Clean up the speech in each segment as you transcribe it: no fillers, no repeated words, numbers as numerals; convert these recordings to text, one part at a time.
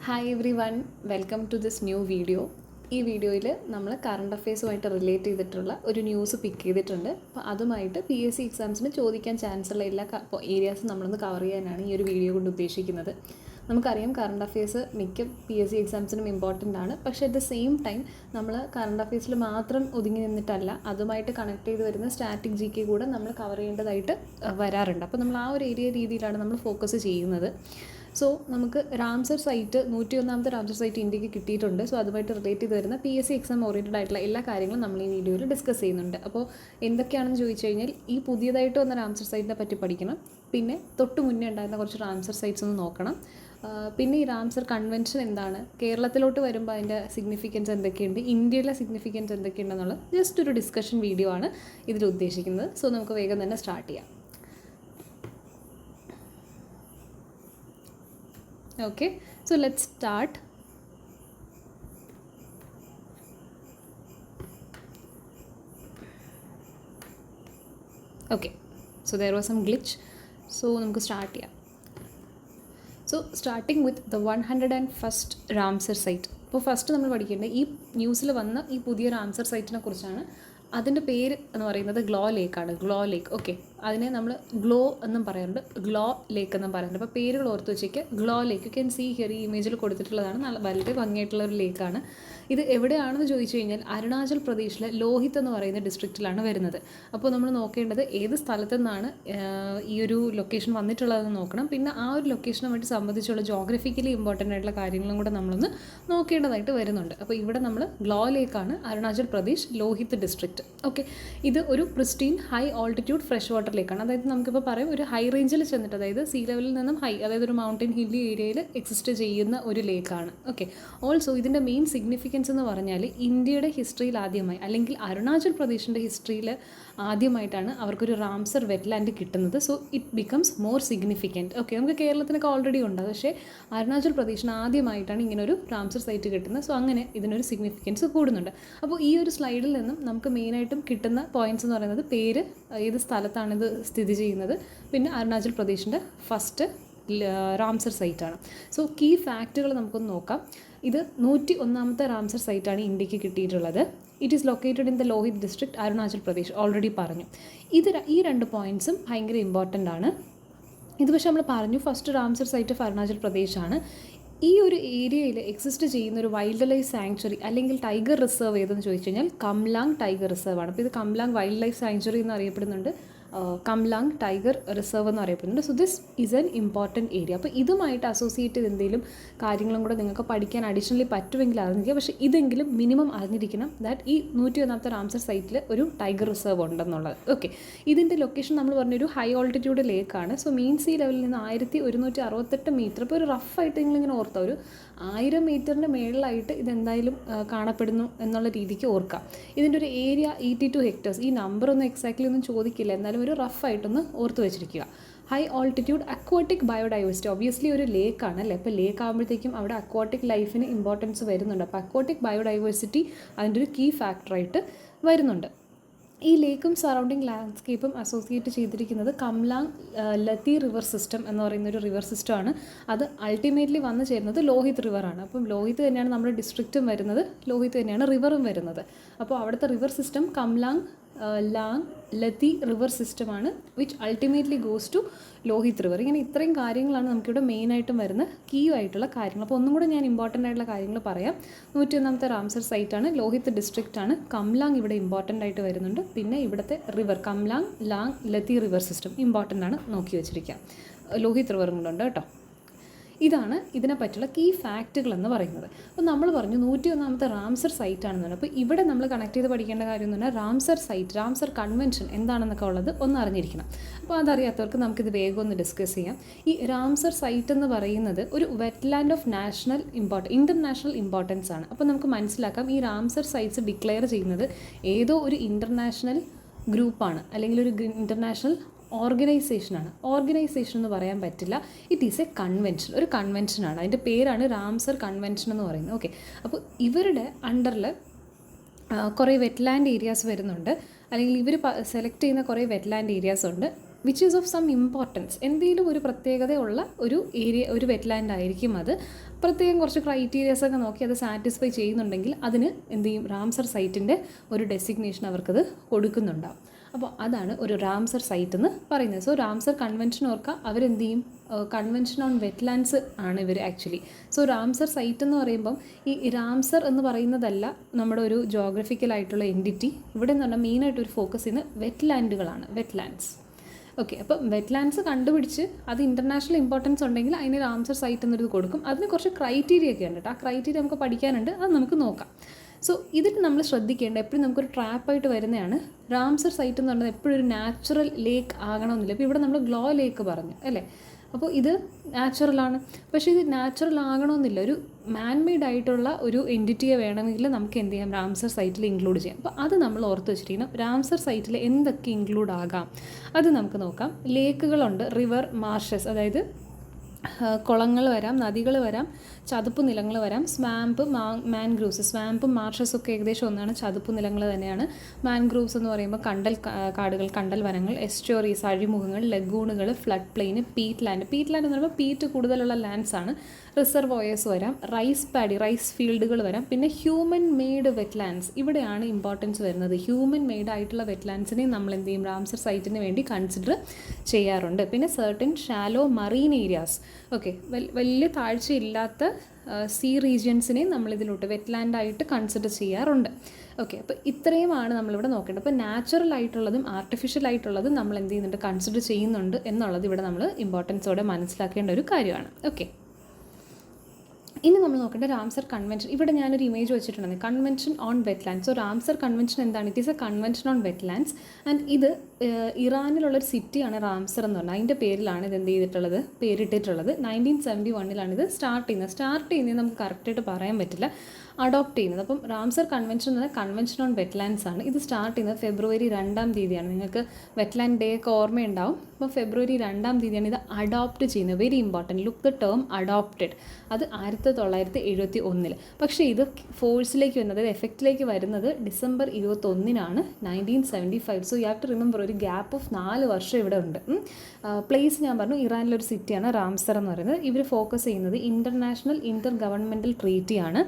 Hi everyone, welcome to this new video. ഈ വീഡിയോയിൽ നമ്മൾ കറണ്ട് അഫെയർസുമായിട്ട് റിലേറ്റ് ചെയ്തിട്ടുള്ള ഒരു ന്യൂസ് പിക്ക് ചെയ്തിട്ടുണ്ട്. അപ്പോൾ അതുമായിട്ട് PSC എക്സാംസിന് ചോദിക്കാൻ ചാൻസ് ഉള്ള എല്ലാ ഏരിയാസും നമ്മളൊന്ന് കവർ ചെയ്യാനാണ് ഈ ഒരു വീഡിയോ കൊണ്ട് ഉദ്ദേശിക്കുന്നത്. നമുക്കറിയാം കറണ്ട് അഫെയർസ് മിക്ക PSC എക്സാംസിനും ഇമ്പോർട്ടൻ്റ് ആണ്. പക്ഷേ അറ്റ് ദ സെയിം ടൈം നമ്മൾ കറണ്ട് അഫെയർസിൽ മാത്രം ഒതുങ്ങി നിന്നിട്ടല്ല, അതുമായിട്ട് കണക്ട് ചെയ്ത് വരുന്ന സ്റ്റാറ്റിക് GK കൂടെ നമ്മൾ കവർ ചെയ്യേണ്ടതായിട്ട് വരാറുണ്ട്. അപ്പോൾ നമ്മൾ ആ ഒരു രീതിയിലാണ് നമ്മൾ ഫോക്കസ് ചെയ്യുന്നത്. സോ നമുക്ക് റാംസർ സൈറ്റ് 101ാമത്തെ റാംസർ സൈറ്റ് ഇന്ത്യക്ക് കിട്ടിയിട്ടുണ്ട്. സോ അതുമായിട്ട് റിലേറ്റ് ചെയ്ത് വരുന്ന PSC എക്സാം ഓറിയൻറ്റഡ് ആയിട്ടുള്ള എല്ലാ കാര്യങ്ങളും നമ്മൾ ഈ വീഡിയോയിൽ ഡിസ്കസ് ചെയ്യുന്നുണ്ട്. അപ്പോൾ എന്തൊക്കെയാണെന്ന് ചോദിച്ചു കഴിഞ്ഞാൽ, ഈ പുതിയതായിട്ട് വന്ന റാംസർ സൈറ്റിനെ പറ്റി പഠിക്കണം. പിന്നെ തൊട്ട് മുന്നേ ഉണ്ടായിരുന്ന കുറച്ച് റാംസർ സൈറ്റ്സ് ഒന്ന് നോക്കണം. പിന്നെ ഈ റാംസർ കൺവെൻഷൻ എന്താണ്, കേരളത്തിലോട്ട് വരുമ്പോൾ അതിൻ്റെ സിഗ്നിഫിക്കൻസ് എന്തൊക്കെയുണ്ട്, ഇന്ത്യയിലെ സിഗ്നിഫിക്കൻസ് എന്തൊക്കെയുണ്ടെന്നുള്ളത് ജസ്റ്റ് ഒരു ഡിസ്കഷൻ വീഡിയോ ആണ് ഇതിൽ ഉദ്ദേശിക്കുന്നത്. സോ നമുക്ക് വേഗം തന്നെ സ്റ്റാർട്ട് ചെയ്യാം. Okay, so let's start. Okay, so there was some glitch. So നമുക്ക് സ്റ്റാർട്ട് ചെയ്യാം. So starting with the 101st Ramsar site. ഇപ്പോൾ ഫസ്റ്റ് നമ്മൾ പഠിക്കേണ്ടത് ഈ ന്യൂസിൽ വന്ന ഈ പുതിയ റാംസർ സൈറ്റിനെ കുറിച്ചാണ്. അതിൻ്റെ പേര് എന്ന് പറയുന്നത് ഗ്ലോ ലേക്കാണ്. ഗ്ലോ ലേക്ക്. ഓക്കെ, അതിനെ നമ്മൾ ഗ്ലോ എന്നും പറയാറുണ്ട്, ഗ്ലോ ലേക്ക് എന്നും പറയാറുണ്ട്. അപ്പോൾ പേരുകൾ ഓർത്ത് വെച്ചേക്ക്. Glow Lake, you can see here, ഈ ഇമേജിൽ കൊടുത്തിട്ടുള്ളതാണ്. നല്ല വളരെ ഭംഗിയായിട്ടുള്ള ഒരു ലേക്കാണ്. ഇത് എവിടെയാണെന്ന് ചോദിച്ചു കഴിഞ്ഞാൽ അരുണാചൽ പ്രദേശിലെ ലോഹിത് എന്ന് പറയുന്ന ഡിസ്ട്രിക്റ്റിലാണ് വരുന്നത്. അപ്പോൾ നമ്മൾ നോക്കേണ്ടത് ഏത് സ്ഥലത്തു നിന്നാണ് ഈ ഒരു ലൊക്കേഷൻ വന്നിട്ടുള്ളതെന്ന് നോക്കണം. പിന്നെ ആ ഒരു ലൊക്കേഷനുമായിട്ട് സംബന്ധിച്ചുള്ള ജോഗ്രഫിക്കലി ഇമ്പോർട്ടൻ്റ് ആയിട്ടുള്ള കാര്യങ്ങളും കൂടെ നമ്മളൊന്ന് നോക്കേണ്ടതായിട്ട് വരുന്നുണ്ട്. അപ്പോൾ ഇവിടെ നമ്മൾ ഗ്ലോ ലേക്കാണ്, അരുണാചൽ പ്രദേശ്, ലോഹിത് ഡിസ്ട്രിക്റ്റ്. ഓക്കെ, ഇത് ഒരു pristine high altitude fresh water ലേക്കാണ്. അതായത് നമുക്കിപ്പോൾ പറയും ഒരു ഹൈ റേഞ്ചിൽ ചെന്നിട്ട്, അതായത് സീ ലെവലിൽ നിന്നും ഹൈ, അതായത് ഒരു മൗണ്ടൻ ഹില്ലി ഏരിയയിൽ എക്സിസ്റ്റ് ചെയ്യുന്ന ഒരു ലേക്കാണ്. ഓക്കെ, ഓൾസോ ഇതിൻ്റെ മെയിൻ സിഗ്നിഫിക്കൻസ് എന്ന് പറഞ്ഞാൽ ഇന്ത്യയുടെ ഹിസ്റ്ററിയിൽ ആദ്യമായി, അല്ലെങ്കിൽ അരുണാചൽ പ്രദേശിൻ്റെ ഹിസ്റ്ററിയിൽ ആദ്യമായിട്ടാണ് അവർക്കൊരു റാംസർ വെറ്റ്ലാൻഡ് കിട്ടുന്നത്. So it becomes more significant. Okay, നമുക്ക് കേരളത്തിനൊക്കെ ഓൾറെഡി ഉണ്ട്, പക്ഷേ അരുണാചൽ പ്രദേശിന് ആദ്യമായിട്ടാണ് ഇങ്ങനൊരു റാംസർ സൈറ്റ് കിട്ടുന്നത്. സോ അങ്ങനെ ഇതിനൊരു സിഗ്നിഫിക്കൻസ് കൂടുന്നുണ്ട്. അപ്പോൾ ഈ ഒരു സ്ലൈഡിൽ നിന്നും നമുക്ക് മെയിനായിട്ടും കിട്ടുന്ന പോയിൻറ്റ്സ് എന്ന് പറയുന്നത് പേര്, ഏത് സ്ഥലത്താണിത് സ്ഥിതി ചെയ്യുന്നത്, പിന്നെ അരുണാചൽ പ്രദേശിൻ്റെ ഫസ്റ്റ് റാംസർ സൈറ്റാണ്. സോ കീ ഫാക്റ്റുകൾ നമുക്കൊന്ന് നോക്കാം. ഇത് 101ാമത്തെ റാംസർ സൈറ്റാണ് ഇന്ത്യക്ക് കിട്ടിയിട്ടുള്ളത്. It is located in the Lohit district, Arunachal Pradesh. Already പറഞ്ഞു. ഈ രണ്ട് പോയിൻറ്റ്സും ഭയങ്കര ഇമ്പോർട്ടൻ്റ് ആണ്. ഇത് പക്ഷേ നമ്മൾ പറഞ്ഞു first Ramsar site of Arunachal പ്രദേശാണ്. ഈ ഒരു ഏരിയയിൽ എക്സിസ്റ്റ് ചെയ്യുന്ന ഒരു വൈൽഡ് ലൈഫ് സാങ്ച്വറി അല്ലെങ്കിൽ ടൈഗർ റിസർവ് ഏതെന്ന് ചോദിച്ചു കഴിഞ്ഞാൽ കംലാങ് ടൈഗർ റിസർവ് ആണ്. അപ്പോൾ ഇത് കംലാങ് വൈൽഡ് ലൈഫ് സാങ്ച്വറി എന്ന് അറിയപ്പെടുന്നുണ്ട്, കംലാങ് ടൈഗർ റിസർവ് എന്ന് അറിയപ്പെടുന്നുണ്ട്. So this is an important area. അപ്പോൾ ഇതുമായിട്ട് അസോസിയേറ്റ് ചെയ്ത് എന്തെങ്കിലും കാര്യങ്ങളും കൂടെ നിങ്ങൾക്ക് പഠിക്കാൻ അഡീഷണലി പറ്റുമെങ്കിൽ അറിഞ്ഞിരിക്കുക. പക്ഷേ ഇതെങ്കിലും മിനിമം അറിഞ്ഞിരിക്കണം ദാറ്റ് ഈ 101ാമത്തെ റാംസർ സൈറ്റിൽ ഒരു ടൈഗർ റിസർവ് ഉണ്ടെന്നുള്ളത്. ഓക്കെ, ഇതിൻ്റെ ലൊക്കേഷൻ നമ്മൾ പറഞ്ഞൊരു ഹൈ ഓൾട്ടിറ്റ്യൂഡ് ലേക്കാണ്. സോ മീൻ സീ ലെവലിൽ നിന്ന് 1168 മീറ്റർ. ഇപ്പോൾ ഒരു റഫായിട്ട് നിങ്ങളിങ്ങനെ ഓർത്താൽ ഒരു 1000 മീറ്ററിൻ്റെ മേളിലായിട്ട് ഇതെന്തായാലും കാണപ്പെടുന്നു എന്നുള്ള രീതിക്ക് ഓർക്കാം. ഇതിൻ്റെ ഒരു ഏരിയ 82 ഹെക്ടേഴ്സ്. ഈ നമ്പറൊന്നും എക്സാക്ട്ലി ഒന്നും ചോദിക്കില്ല, എന്നാലും ഒരു റഫായിട്ടൊന്ന് ഓർത്ത് വെച്ചിരിക്കുക. High altitude aquatic biodiversity. Obviously ഒരു ലേക്കാണ് അല്ലേ, അപ്പോൾ ലേക്ക് ആകുമ്പോഴത്തേക്കും അവിടെ അക്വാട്ടിക് ലൈഫിന് ഇമ്പോർട്ടൻസ് വരുന്നുണ്ട്. അപ്പോൾ അക്വാട്ടിക് ബയോഡൈവേഴ്സിറ്റി അതിൻ്റെ ഒരു കീ ഫാക്ടറായിട്ട് വരുന്നുണ്ട്. ഈ ലേക്കും സറൗണ്ടിങ് ലാൻഡ്സ്കേപ്പും അസോസിയേറ്റ് ചെയ്തിരിക്കുന്നത് കംലാങ് ലത്തി റിവർ സിസ്റ്റം എന്ന് പറയുന്ന ഒരു റിവർ സിസ്റ്റമാണ്. അത് അൾട്ടിമേറ്റ്ലി വന്നു ചേരുന്നത് ലോഹിത് റിവറാണ്. അപ്പം ലോഹിത് തന്നെയാണ് നമ്മുടെ ഡിസ്ട്രിക്റ്റും വരുന്നത്, ലോഹിത് തന്നെയാണ് റിവറും വരുന്നത്. അപ്പോൾ അവിടുത്തെ റിവർ സിസ്റ്റം കംലാങ് ലത്തി റിവർ സിസ്റ്റമാണ്, which ultimately goes to Lohit river. ഇങ്ങനെ ഇത്രയും കാര്യങ്ങളാണ് നമുക്കിവിടെ മെയിനായിട്ടും വരുന്ന കീ ആയിട്ടുള്ള കാര്യങ്ങൾ. അപ്പോൾ ഒന്നും കൂടെ ഞാൻ ഇമ്പോർട്ടൻ്റ് ആയിട്ടുള്ള കാര്യങ്ങൾ പറയാം. 101ാമത്തെ റാംസർ സൈറ്റാണ്, ലോഹിത് ഡിസ്ട്രിക്റ്റാണ്, കംലാങ് ഇവിടെ ഇമ്പോർട്ടൻ്റ് ആയിട്ട് വരുന്നുണ്ട്. പിന്നെ ഇവിടുത്തെ റിവർ കംലാങ് ലത്തി റിവർ സിസ്റ്റം ഇമ്പോർട്ടൻ്റ് ആണ്, നോക്കി വെച്ചിരിക്കാം. ലോഹിത് റിവറും കൂടെ ഉണ്ട് കേട്ടോ. ഇതാണ് ഇതിനെ പറ്റിയുള്ള കീ ഫാക്റ്റുകൾ എന്ന് പറയുന്നത്. അപ്പോൾ നമ്മൾ പറഞ്ഞു 101ാമത്തെ റാംസർ സൈറ്റ് ആണെന്ന് പറഞ്ഞു. അപ്പോൾ ഇവിടെ നമ്മൾ കണക്ട് ചെയ്ത് പഠിക്കേണ്ട കാര്യം എന്ന് പറഞ്ഞാൽ റാംസർ സൈറ്റ്, റാംസർ കൺവെൻഷൻ എന്താണെന്നൊക്കെ ഉള്ളത് ഒന്ന് അറിഞ്ഞിരിക്കണം. അപ്പോൾ അതറിയാത്തവർക്ക് നമുക്കിത് വേഗം ഒന്ന് ഡിസ്കസ് ചെയ്യാം. ഈ റാംസർ സൈറ്റ് എന്ന് പറയുന്നത് ഒരു വെറ്റ്ലാൻഡ് ഓഫ് ഇൻ്റർനാഷണൽ ഇമ്പോർട്ടൻസ് ആണ്. അപ്പോൾ നമുക്ക് മനസ്സിലാക്കാം ഈ റാംസർ സൈറ്റ്സ് ഡിക്ലെയർ ചെയ്യുന്നത് ഏതോ ഒരു ഇൻ്റർനാഷണൽ ഗ്രൂപ്പാണ്, അല്ലെങ്കിൽ ഒരു ഇൻ്റർനാഷണൽ ഓർഗനൈസേഷനാണ്. ഓർഗനൈസേഷൻ എന്ന് പറയാൻ പറ്റില്ല, ഇറ്റ് ഈസ് എ കൺവെൻഷൻ. ഒരു കൺവെൻഷനാണ്, അതിൻ്റെ പേരാണ് റാംസർ കൺവെൻഷൻ എന്ന് പറയുന്നത്. ഓക്കെ, അപ്പോൾ ഇവരുടെ അണ്ടറിൽ കുറേ വെറ്റ്ലാൻഡ് ഏരിയാസ് വരുന്നുണ്ട്, അല്ലെങ്കിൽ ഇവർ സെലക്ട് ചെയ്യുന്ന കുറേ വെറ്റ്ലാൻഡ് ഏരിയാസ് ഉണ്ട്. Which is of some importance, എന്തെങ്കിലും ഒരു പ്രത്യേകതയുള്ള ഒരു ഏരിയ, ഒരു വെറ്റ്ലാൻഡ് ആയിരിക്കും അത്. പ്രത്യേകം കുറച്ച് ക്രൈറ്റീരിയാസൊക്കെ നോക്കി അത് സാറ്റിസ്ഫൈ ചെയ്യുന്നുണ്ടെങ്കിൽ അതിന് എന്ത് ചെയ്യും, റാംസർ സൈറ്റിൻ്റെ ഒരു ഡെസിഗ്നേഷൻ അവർക്കത് കൊടുക്കുന്നുണ്ടാവും. അപ്പോൾ അതാണ് ഒരു റാംസർ സൈറ്റ് എന്ന് പറയുന്നത്. സോ റാംസർ കൺവെൻഷൻ ഓർക്കുക, അവരെന്ത് ചെയ്യും, കൺവെൻഷൻ ഓൺ വെറ്റ്ലാൻഡ്സ് ആണ് ഇവർ ആക്ച്വലി. സോ റാംസർ സൈറ്റ് എന്ന് പറയുമ്പം ഈ റാംസർ എന്ന് പറയുന്നതല്ല നമ്മുടെ ഒരു ജോഗ്രഫിക്കലായിട്ടുള്ള എൻറ്റിറ്റി. ഇവിടെ എന്ന് പറഞ്ഞാൽ മെയിനായിട്ട് ഒരു ഫോക്കസ് ചെയ്യുന്ന വെറ്റ്ലാൻഡുകളാണ്, വെറ്റ്ലാൻഡ്സ്. ഓക്കെ, അപ്പോൾ വെറ്റ്ലാൻഡ്സ് കണ്ടുപിടിച്ച് അത് ഇൻ്റർനാഷണൽ ഇമ്പോർട്ടൻസ് ഉണ്ടെങ്കിൽ അതിന് റാംസർ സൈറ്റ് എന്നൊരു കൊടുക്കും. അതിന് കുറച്ച് ക്രൈറ്റീരിയ ഒക്കെ ഉണ്ട് കേട്ടോ. ആ ക്രൈറ്റീരിയ നമുക്ക് പഠിക്കാനുണ്ട്, അത് നമുക്ക് നോക്കാം. സോ ഇതിൽ നമ്മൾ ശ്രദ്ധിക്കേണ്ട എപ്പോഴും നമുക്കൊരു ട്രാപ്പായിട്ട് വരുന്നതാണ് റാംസർ സൈറ്റ് എന്ന് പറയുന്നത് എപ്പോഴും ഒരു നാച്ചുറൽ ലേക്ക് ആകണമെന്നില്ല. ഇപ്പോൾ ഇവിടെ നമ്മൾ ഗ്ലോ ലേക്ക് പറഞ്ഞു അല്ലേ, അപ്പോൾ ഇത് നാച്ചുറലാണ്. പക്ഷേ ഇത് നാച്ചുറൽ ആകണമെന്നില്ല, ഒരു മാൻമെയ്ഡ് ആയിട്ടുള്ള ഒരു എൻറ്റിറ്റിയെ വേണമെങ്കിൽ നമുക്ക് എന്ത് ചെയ്യാം, റാംസർ സൈറ്റിൽ ഇൻക്ലൂഡ് ചെയ്യാം. അപ്പോൾ അത് നമ്മൾ ഓർത്ത് വെച്ചിരിക്കണം. റാംസർ സൈറ്റിൽ എന്തൊക്കെ ഇൻക്ലൂഡ് ആകാം അത് നമുക്ക് നോക്കാം. ലേക്കുകളുണ്ട്, റിവർ, മാർഷസ്, അതായത് കുളങ്ങൾ വരാം, നദികൾ വരാം, ചതുപ്പ് നിലങ്ങൾ വരാം, സ്വാമ്പ്, മാൻഗ്രൂവ്സ്. സ്വാമ്പും മാർഷസും ഒക്കെ ഏകദേശം ഒന്നാണ്, ചതുപ്പ് നിലങ്ങൾ തന്നെയാണ്. മാൻഗ്രൂവ്സ് എന്ന് പറയുമ്പോൾ കണ്ടൽ കാടുകൾ, കണ്ടൽ വനങ്ങൾ, എസ്റ്റോറീസ്, അഴിമുഖങ്ങൾ, ലഗൂണുകൾ, flood plain, peat land. Peat land എന്ന് പറയുമ്പോൾ പീറ്റ് കൂടുതലുള്ള ലാൻഡ്സ് ആണ്. റിസർവോയേഴ്സ് വരാം, റൈസ് പാഡി, റൈസ് ഫീൽഡുകൾ വരാം. പിന്നെ ഹ്യൂമൻ മെയ്ഡ് വെറ്റ്ലാൻഡ്സ്, ഇവിടെയാണ് ഇമ്പോർട്ടൻസ് വരുന്നത്. ഹ്യൂമൻ മെയ്ഡ് ആയിട്ടുള്ള വെറ്റ്ലാൻഡ്സിനെ നമ്മൾ എന്ത് ചെയ്യും, റാംസർ സൈറ്റിന് വേണ്ടി കൺസിഡർ ചെയ്യാറുണ്ട്. പിന്നെ certain shallow marine areas, okay, വലിയ താഴ്ചയില്ലാത്ത സീ റീജിയൻസിനെ നമ്മളിതിലോട്ട് വെറ്റ്ലാൻഡായിട്ട് കൺസിഡർ ചെയ്യാറുണ്ട്. ഓക്കെ, അപ്പോൾ ഇത്രയുമാണ് നമ്മളിവിടെ നോക്കേണ്ടത്. അപ്പോൾ നാച്ചുറൽ ആയിട്ടുള്ളതും ആർട്ടിഫിഷ്യൽ ആയിട്ടുള്ളതും നമ്മൾ എന്ത് ചെയ്യുന്നുണ്ട്, കൺസിഡർ ചെയ്യുന്നുണ്ട് എന്നുള്ളത് ഇവിടെ നമ്മൾ ഇമ്പോർട്ടൻസോടെ മനസ്സിലാക്കേണ്ട ഒരു കാര്യമാണ്. ഓക്കെ, ഇനി നമ്മൾ നോക്കേണ്ട റാംസർ കൺവെൻഷൻ. ഇവിടെ ഞാനൊരു ഇമേജ് വെച്ചിട്ടുണ്ടെങ്കിൽ convention on wetlands. So Ramsar convention എന്താണ്? It is a convention on wetlands and ഇത് ഇറാനിലുള്ളൊരു സിറ്റിയാണ് റാംസർ എന്ന് പറഞ്ഞാൽ. അതിൻ്റെ പേരിലാണ് ഇത് എന്ത് ചെയ്തിട്ടുള്ളത്, പേരിട്ടിട്ടുള്ളത്. 1971 ഇത് സ്റ്റാർട്ട് ചെയ്യുന്നത് നമുക്ക് കറക്റ്റായിട്ട് പറയാൻ പറ്റില്ല, അഡോപ്റ്റ് ചെയ്യുന്നത്. അപ്പം റാംസർ കൺവെൻഷൻ എന്ന് പറഞ്ഞാൽ കൺവെൻഷൻ ഓൺ വെറ്റ്ലാൻഡ്സ് ആണ്. ഇത് സ്റ്റാർട്ട് ചെയ്യുന്നത് ഫെബ്രുവരി 2 നിങ്ങൾക്ക് വെറ്റ്ലാൻഡ് ഡേ ഒക്കെ ഓർമ്മയുണ്ടാവും. അപ്പോൾ ഫെബ്രുവരി 2 ഇത് അഡോപ്റ്റ് ചെയ്യുന്നത്. Very important, look the term adopted. അത് 1971. പക്ഷേ ഇത് ഫോഴ്സിലേക്ക് വരുന്നത്, അതായത് എഫക്റ്റിലേക്ക് വരുന്നത് December 21 1975. So you have to remember, ഒരു ഗ്യാപ്പ് ഓഫ് 4 വർഷം ഇവിടെ ഉണ്ട്. പ്ലേസ് ഞാൻ പറഞ്ഞു, ഇറാനിലൊരു സിറ്റിയാണ് റാംസർ എന്ന് പറയുന്നത്. ഇവർ ഫോക്കസ് ചെയ്യുന്നത് ഇൻ്റർനാഷണൽ ഇൻ്റർ ഗവൺമെൻറ്റൽ ട്രീറ്റിയാണ്.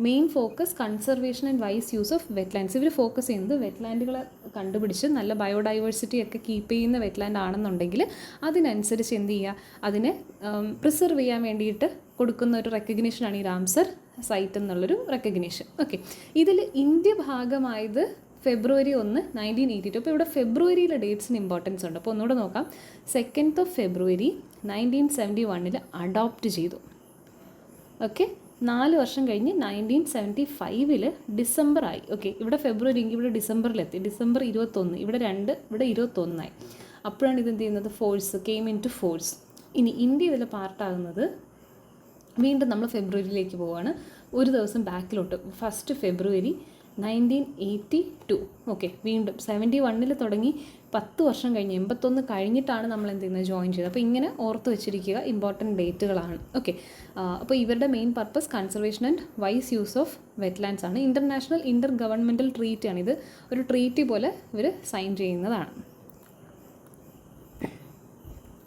Main focus conservation and wise use of wetlands. ഇവർ ഫോക്കസ് ചെയ്യുന്നത് വെറ്റ്ലാൻഡുകളെ കണ്ടുപിടിച്ച് നല്ല ബയോഡൈവേഴ്സിറ്റി ഒക്കെ കീപ്പ് ചെയ്യുന്ന വെറ്റ്ലാൻഡ് ആണെന്നുണ്ടെങ്കിൽ അതിനനുസരിച്ച് എന്ത് ചെയ്യുക, അതിനെ പ്രിസർവ് ചെയ്യാൻ വേണ്ടിയിട്ട് കൊടുക്കുന്ന ഒരു റെക്കഗ്നേഷനാണ് ഈ റാംസർ സൈറ്റ് എന്നുള്ളൊരു റെക്കഗ്നേഷൻ. ഓക്കെ, ഇതിൽ ഇന്ത്യ ഭാഗമായത് ഫെബ്രുവരി 1 1982. അപ്പോൾ ഇവിടെ ഫെബ്രുവരിയിലെ ഡേറ്റ്സിന് ഇമ്പോർട്ടൻസ് ഉണ്ട്. അപ്പോൾ ഒന്നുകൂടെ നോക്കാം. 2nd of February 1971 അഡോപ്റ്റ് ചെയ്തു. ഓക്കെ, 4 വർഷം കഴിഞ്ഞ് 1975 ഡിസംബർ ആയി. ഓക്കെ, ഇവിടെ ഫെബ്രുവരി എങ്കിൽ ഇവിടെ ഡിസംബറിലെത്തി. ഡിസംബർ 21, ഇവിടെ 2, ഇവിടെ 21 അപ്പോഴാണ് ഇത് എന്ത് ചെയ്യുന്നത്, force came into force. ഇനി ഇന്ത്യ ഇതിൽ പാർട്ടാകുന്നത് വീണ്ടും നമ്മൾ ഫെബ്രുവരിയിലേക്ക് പോവുകയാണ്. ഒരു ദിവസം ബാക്കിലോട്ട്, 1 February 1982. ഓക്കെ, വീണ്ടും 71 തുടങ്ങി 10 വർഷം കഴിഞ്ഞ് 81 കഴിഞ്ഞിട്ടാണ് നമ്മൾ എന്ത് ചെയ്യുന്നത്, ജോയിൻ ചെയ്തത്. അപ്പോൾ ഇങ്ങനെ ഓർത്ത് വെച്ചിരിക്കുക, ഇമ്പോർട്ടൻറ്റ് ഡേറ്റുകളാണ്. ഓക്കെ, അപ്പോൾ ഇവരുടെ main purpose conservation and wise use of wetlands ആണ്. ഇൻ്റർനാഷണൽ ഇൻ്റർ ഗവൺമെൻറ്റൽ ട്രീറ്റിയാണ്. ഇത് ഒരു ട്രീറ്റി പോലെ ഇവർ സൈൻ ചെയ്യുന്നതാണ്.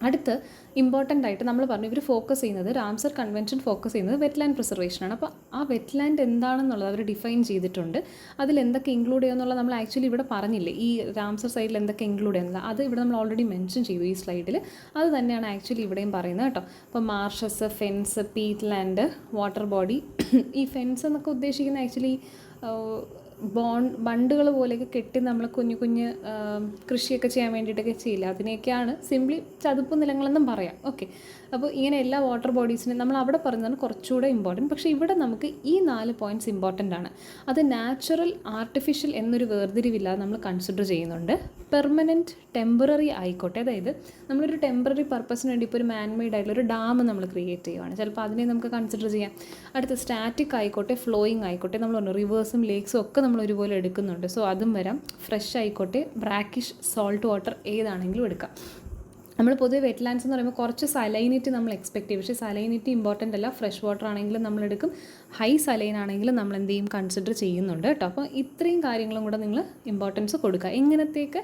അടുത്ത് ഇമ്പോർട്ടൻ്റ് ആയിട്ട് നമ്മൾ പറഞ്ഞു, ഇവർ ഫോക്കസ് ചെയ്യുന്നത്, റാംസർ കൺവെൻഷൻ ഫോക്കസ് ചെയ്യുന്നത് വെറ്റ്ലാൻഡ് പ്രിസർവേഷനാണ്. അപ്പോൾ ആ വെറ്റ്ലാൻഡ് എന്താണെന്നുള്ളത് അവർ ഡിഫൈൻ ചെയ്തിട്ടുണ്ട്. അതിൽ എന്തൊക്കെ ഇൻക്ലൂഡ് ചെയ്യുമെന്നുള്ളത് നമ്മൾ ആക്ച്വലി ഇവിടെ പറഞ്ഞില്ലേ, ഈ റാംസർ സൈഡിൽ എന്തൊക്കെ ഇൻക്ലൂഡ് ചെയ്യുന്നത് അത് ഇവിടെ നമ്മൾ ഓൾറെഡി മെൻഷൻ ചെയ്തു ഈ സ്ലൈഡിൽ. അത് തന്നെയാണ് ആക്ച്വലി ഇവിടെയും പറയുന്നത് കേട്ടോ. അപ്പോൾ marshes, fens, peatland, water body. ഈ ഫെൻസ് എന്നൊക്കെ ഉദ്ദേശിക്കുന്നത് ആക്ച്വലി ബണ്ടുകൾ പോലെയൊക്കെ കെട്ടി നമ്മൾ കുഞ്ഞു കുഞ്ഞ് കൃഷിയൊക്കെ ചെയ്യാൻ വേണ്ടിയിട്ടൊക്കെ ചെയ്യില്ല, അതിനെയൊക്കെയാണ് സിംപ്ലി ചതുപ്പ് നിലങ്ങളെന്നും പറയാം. ഓക്കെ, അപ്പോൾ ഇങ്ങനെ എല്ലാ വാട്ടർ ബോഡീസിനും നമ്മൾ അവിടെ പറഞ്ഞതാണ് കുറച്ചുകൂടെ ഇമ്പോർട്ടൻറ്റ്. പക്ഷേ ഇവിടെ നമുക്ക് ഈ 4 പോയിൻറ്റ്സ് ഇമ്പോർട്ടൻ്റ് ആണ്. അത് നാച്ചുറൽ, ആർട്ടിഫിഷ്യൽ എന്നൊരു വേർതിരിവില്ലാതെ നമ്മൾ കൺസിഡർ ചെയ്യുന്നുണ്ട്. പെർമനൻറ്റ്, ടെമ്പററി ആയിക്കോട്ടെ, അതായത് നമ്മളൊരു ടെമ്പററി പർപ്പസിന് വേണ്ടി ഇപ്പോൾ ഒരു മാൻമെയ്ഡ് ആയിട്ടുള്ള ഒരു ഡാം നമ്മൾ ക്രിയേറ്റ് ചെയ്യുകയാണ്, ചിലപ്പോൾ അതിനെ നമുക്ക് കൺസിഡർ ചെയ്യാം. അടുത്ത് സ്റ്റാറ്റിക് ആയിക്കോട്ടെ, ഫ്ലോയിങ് ആയിക്കോട്ടെ, നമ്മൾ പറഞ്ഞു റിവേഴ്സും ലേക്സും ഒക്കെ നമ്മൾ ഒരുപോലെ എടുക്കുന്നുണ്ട്. സോ അതും വരാം. ഫ്രഷ് ആയിക്കോട്ടെ, ബ്രാക്കിഷ്, സോൾട്ട് വാട്ടർ ഏതാണെങ്കിലും എടുക്കാം. നമ്മൾ പൊതുവെ വെറ്റ്ലാൻഡ്സ് എന്ന് പറയുമ്പോൾ കുറച്ച് സലൈനിറ്റി നമ്മൾ എക്സ്പെക്ട് ചെയ്യും. പക്ഷേ സലൈനിറ്റി ഇമ്പോർട്ടൻ്റ് അല്ല. ഫ്രഷ് വാട്ടർ ആണെങ്കിലും നമ്മളെടുക്കും, ഹൈ സലൈൻ ആണെങ്കിലും നമ്മൾ എന്ത് ചെയ്യും, കൺസിഡർ ചെയ്യുന്നുണ്ട് കേട്ടോ. അപ്പോൾ ഇത്രയും കാര്യങ്ങളും കൂടെ നിങ്ങൾ ഇമ്പോർട്ടൻസ് കൊടുക്കുക. എങ്ങനത്തെയൊക്കെ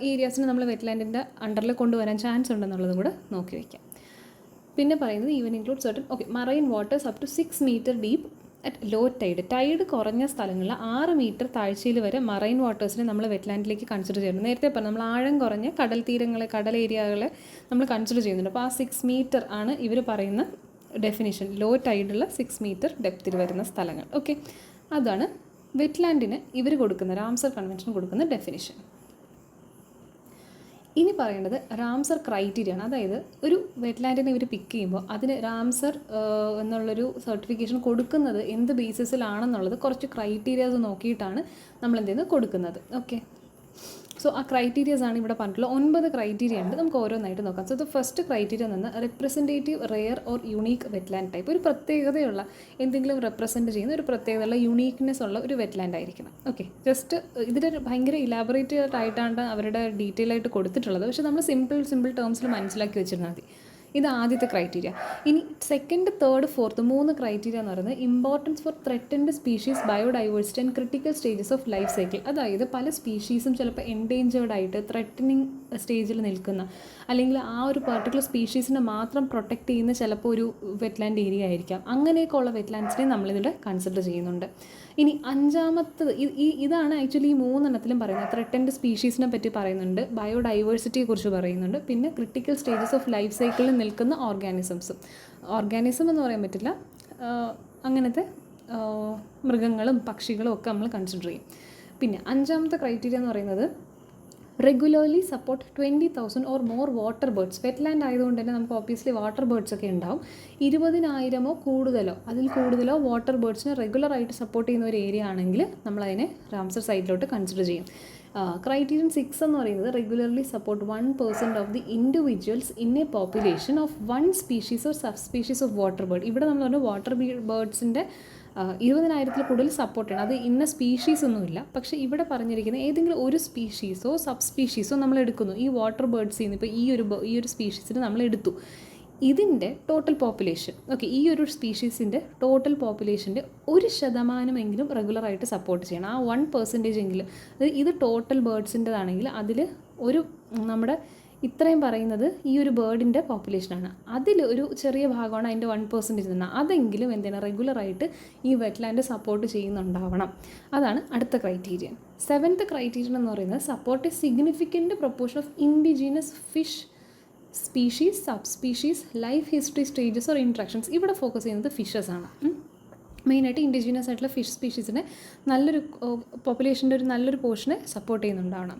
ഏരിയാസിന് നമ്മൾ വെറ്റ്ലാൻഡിൻ്റെ അണ്ടറിൽ കൊണ്ടുവരാൻ ചാൻസ് ഉണ്ടെന്നുള്ളതും കൂടെ നോക്കി വയ്ക്കാം. പിന്നെ പറയുന്നത് even include certain marine waters up to 6 metre deep at low tide. Tide കുറഞ്ഞ സ്ഥലങ്ങളിൽ 6 മീറ്റർ താഴ്ചയിൽ വരെ മറൈൻ വാട്ടേഴ്സിനെ നമ്മൾ വെറ്റ്ലാൻഡിലേക്ക് കൺസിഡർ ചെയ്യുന്നു. നേരത്തെ പറഞ്ഞു നമ്മൾ ആഴം കുറഞ്ഞ കടൽ തീരങ്ങളെ, കടൽ ഏരിയകളെ നമ്മൾ കൺസിഡർ ചെയ്യുന്നുണ്ട്. അപ്പോൾ ആ 6 മീറ്റർ ആണ് ഇവർ പറയുന്ന ഡെഫിനിഷൻ. ലോ ടൈഡുള്ള 6 മീറ്റർ ഡെപ്തിൽ വരുന്ന സ്ഥലങ്ങൾ. ഓക്കെ, അതാണ് വെറ്റ്ലാൻഡിന് ഇവർ കൊടുക്കുന്ന, റാംസർ കൺവെൻഷൻ കൊടുക്കുന്ന ഡെഫിനിഷൻ. ഇനി പറയേണ്ടത് റാംസർ ക്രൈറ്റീരിയ ആണ്. അതായത് ഒരു വെറ്റ്ലാൻഡിനെ ഇവർ പിക്ക് ചെയ്യുമ്പോൾ അതിന് റാംസർ എന്നുള്ളൊരു സർട്ടിഫിക്കേഷൻ കൊടുക്കുന്നത് എന്ത് ബേസിസിലാണെന്നുള്ളത് കുറച്ച് ക്രൈറ്റീരിയാസ് നോക്കിയിട്ടാണ് നമ്മൾ എന്ത് ചെയ്യുന്നത്, കൊടുക്കുന്നത്. ഓക്കെ, സോ ആ ക്രൈറ്റീരിയസ് ആണ് ഇവിടെ പറഞ്ഞിട്ടുള്ളത്. 9 ക്രൈറ്റീരിയ ഉണ്ട്. നമുക്ക് ഓരോന്നായിട്ട് നോക്കാം. സോ ദ ഫസ്റ്റ് ക്രൈറ്റീരിയ എന്ന് പറഞ്ഞാൽ representative rare or unique wetland type. ഒരു പ്രത്യേകതയുള്ള, എന്തെങ്കിലും റെപ്രസെൻറ്റ് ചെയ്യുന്ന ഒരു പ്രത്യേകതയുള്ള യുണീക്ക്നെസ് ഉള്ള ഒരു വെറ്റ്ലാൻഡ് ആയിരിക്കണം. ഓക്കെ, ജസ്റ്റ് ഇതിൽ ഭയങ്കര ഇലാബറേറ്റഡ് ആയിട്ടാണ് അവരുടെ ഡീറ്റെയിൽ ആയിട്ട് കൊടുത്തിട്ടുള്ളത്. പക്ഷേ നമ്മൾ സിമ്പിൾ ടേംസിൽ മനസ്സിലാക്കി വെച്ചിരുന്നാൽ മതി. ഇത് ആദ്യത്തെ ക്രൈറ്റീരിയ. ഇനി സെക്കൻഡ്, തേർഡ്, ഫോർത്ത് 3 ക്രൈറ്റീരിയ എന്ന് പറയുന്നത് importance for threatened species, biodiversity and critical stages of life cycle. അതായത് പല സ്പീഷീസും ചിലപ്പോൾ എൻഡേഞ്ചേർഡ് ആയിട്ട് ത്രെറ്റനിങ് സ്റ്റേജിൽ നിൽക്കുന്ന, അല്ലെങ്കിൽ ആ ഒരു പർട്ടിക്കുലർ സ്പീഷീസിനെ മാത്രം പ്രൊട്ടക്റ്റ് ചെയ്യുന്ന ചിലപ്പോൾ ഒരു വെറ്റ്ലാൻഡ് ഏരിയ ആയിരിക്കാം. അങ്ങനെയൊക്കെ ഉള്ള വെറ്റ്ലാൻഡ്സിനെ നമ്മളിവിടെ കൺസിഡർ ചെയ്യുന്നുണ്ട്. ഇനി അഞ്ചാമത്തത്, ഇതാണ് ആക്ച്വലി ഈ 3 എണ്ണത്തിലും പറയുന്നത്. ത്രെറ്റൻഡ് സ്പീഷീസിനെ പറ്റി പറയുന്നുണ്ട്, ബയോഡൈവേഴ്സിറ്റിയെ കുറിച്ച് പറയുന്നുണ്ട്, പിന്നെ ക്രിട്ടിക്കൽ സ്റ്റേജസ് ഓഫ് ലൈഫ് സൈക്കിളിൽ നിൽക്കുന്ന ഓർഗാനിസം എന്ന് പറയാൻ പറ്റില്ല, അങ്ങനത്തെ മൃഗങ്ങളും പക്ഷികളും ഒക്കെ നമ്മൾ കൺസിഡർ ചെയ്യും. പിന്നെ 5ാമത്തെ ക്രൈറ്റീരിയ എന്ന് പറയുന്നത് regularly support 20,000 or more water birds. Wetland ആയതുകൊണ്ട് തന്നെ നമുക്ക് ഓബ്വിയസ്ലി വാട്ടർ ബേർഡ്സ് ഒക്കെ ഉണ്ടാവും. 20,000 കൂടുതലോ അതിൽ കൂടുതലോ വാട്ടർ ബേർഡ്സിനെ റെഗുലറായിട്ട് സപ്പോർട്ട് ചെയ്യുന്ന ഒരു ഏരിയ ആണെങ്കിൽ നമ്മളതിനെ റാംസർ സൈറ്റിലോട്ട് കൺസിഡർ ചെയ്യും. ക്രൈറ്റീരിയൻ 6 എന്ന് പറയുന്നത് regularly support 1% of the individuals in A population of 1 species or sub species of water bird. ഇവിടെ നമ്മൾ പറഞ്ഞു വാട്ടർ ബേർഡ്സിൻ്റെ 20,000 കൂടുതൽ സപ്പോർട്ട് ചെയ്യണം. അത് ഇന്ന സ്പീഷീസ് ഒന്നുമില്ല. പക്ഷേ ഇവിടെ പറഞ്ഞിരിക്കുന്ന ഏതെങ്കിലും ഒരു സ്പീഷീസോ സബ് സ്പീഷീസോ നമ്മൾ എടുക്കുന്നു. ഈ വാട്ടർ ബേർഡ്സിൽ നിന്ന് ഇപ്പോൾ ഈ ഒരു സ്പീഷീസിന് നമ്മൾ എടുത്തു. ഇതിൻ്റെ ടോട്ടൽ പോപ്പുലേഷൻ, ഓക്കെ, ഈ ഒരു സ്പീഷീസിൻ്റെ ടോട്ടൽ പോപ്പുലേഷൻ്റെ 1% റെഗുലറായിട്ട് സപ്പോർട്ട് ചെയ്യണം. ആ 1% എങ്കിലും, അതായത് ഇത് ടോട്ടൽ ബേർഡ്സിൻ്റെതാണെങ്കിൽ അതിൽ ഒരു നമ്മുടെ ഇത്രയും പറയുന്നത് ഈ ഒരു ബേർഡിൻ്റെ പോപ്പുലേഷനാണ്. അതിൽ ഒരു ചെറിയ ഭാഗമാണ് അതിൻ്റെ 1% തന്നെ. അതെങ്കിലും എന്താണ് റെഗുലറായിട്ട് ഈ വെറ്റ്ലാൻഡ് സപ്പോർട്ട് ചെയ്യുന്നുണ്ടാവണം. അതാണ് അടുത്ത ക്രൈറ്റീരിയൻ. 7th ക്രൈറ്റീരിയൻ എന്ന് പറയുന്നത് support A significant proportion of indigenous fish species, sub species, life history stages or interactions. ഇവിടെ ഫോക്കസ് ചെയ്യുന്നത് ഫിഷസ് ആണ്. മെയിനായിട്ട് ഇൻഡിജീനസ് ആയിട്ടുള്ള ഫിഷ് സ്പീഷീസിനെ നല്ലൊരു പോപ്പുലേഷൻ്റെ ഒരു നല്ലൊരു പോർഷനെ സപ്പോർട്ട് ചെയ്യുന്നുണ്ടാവണം.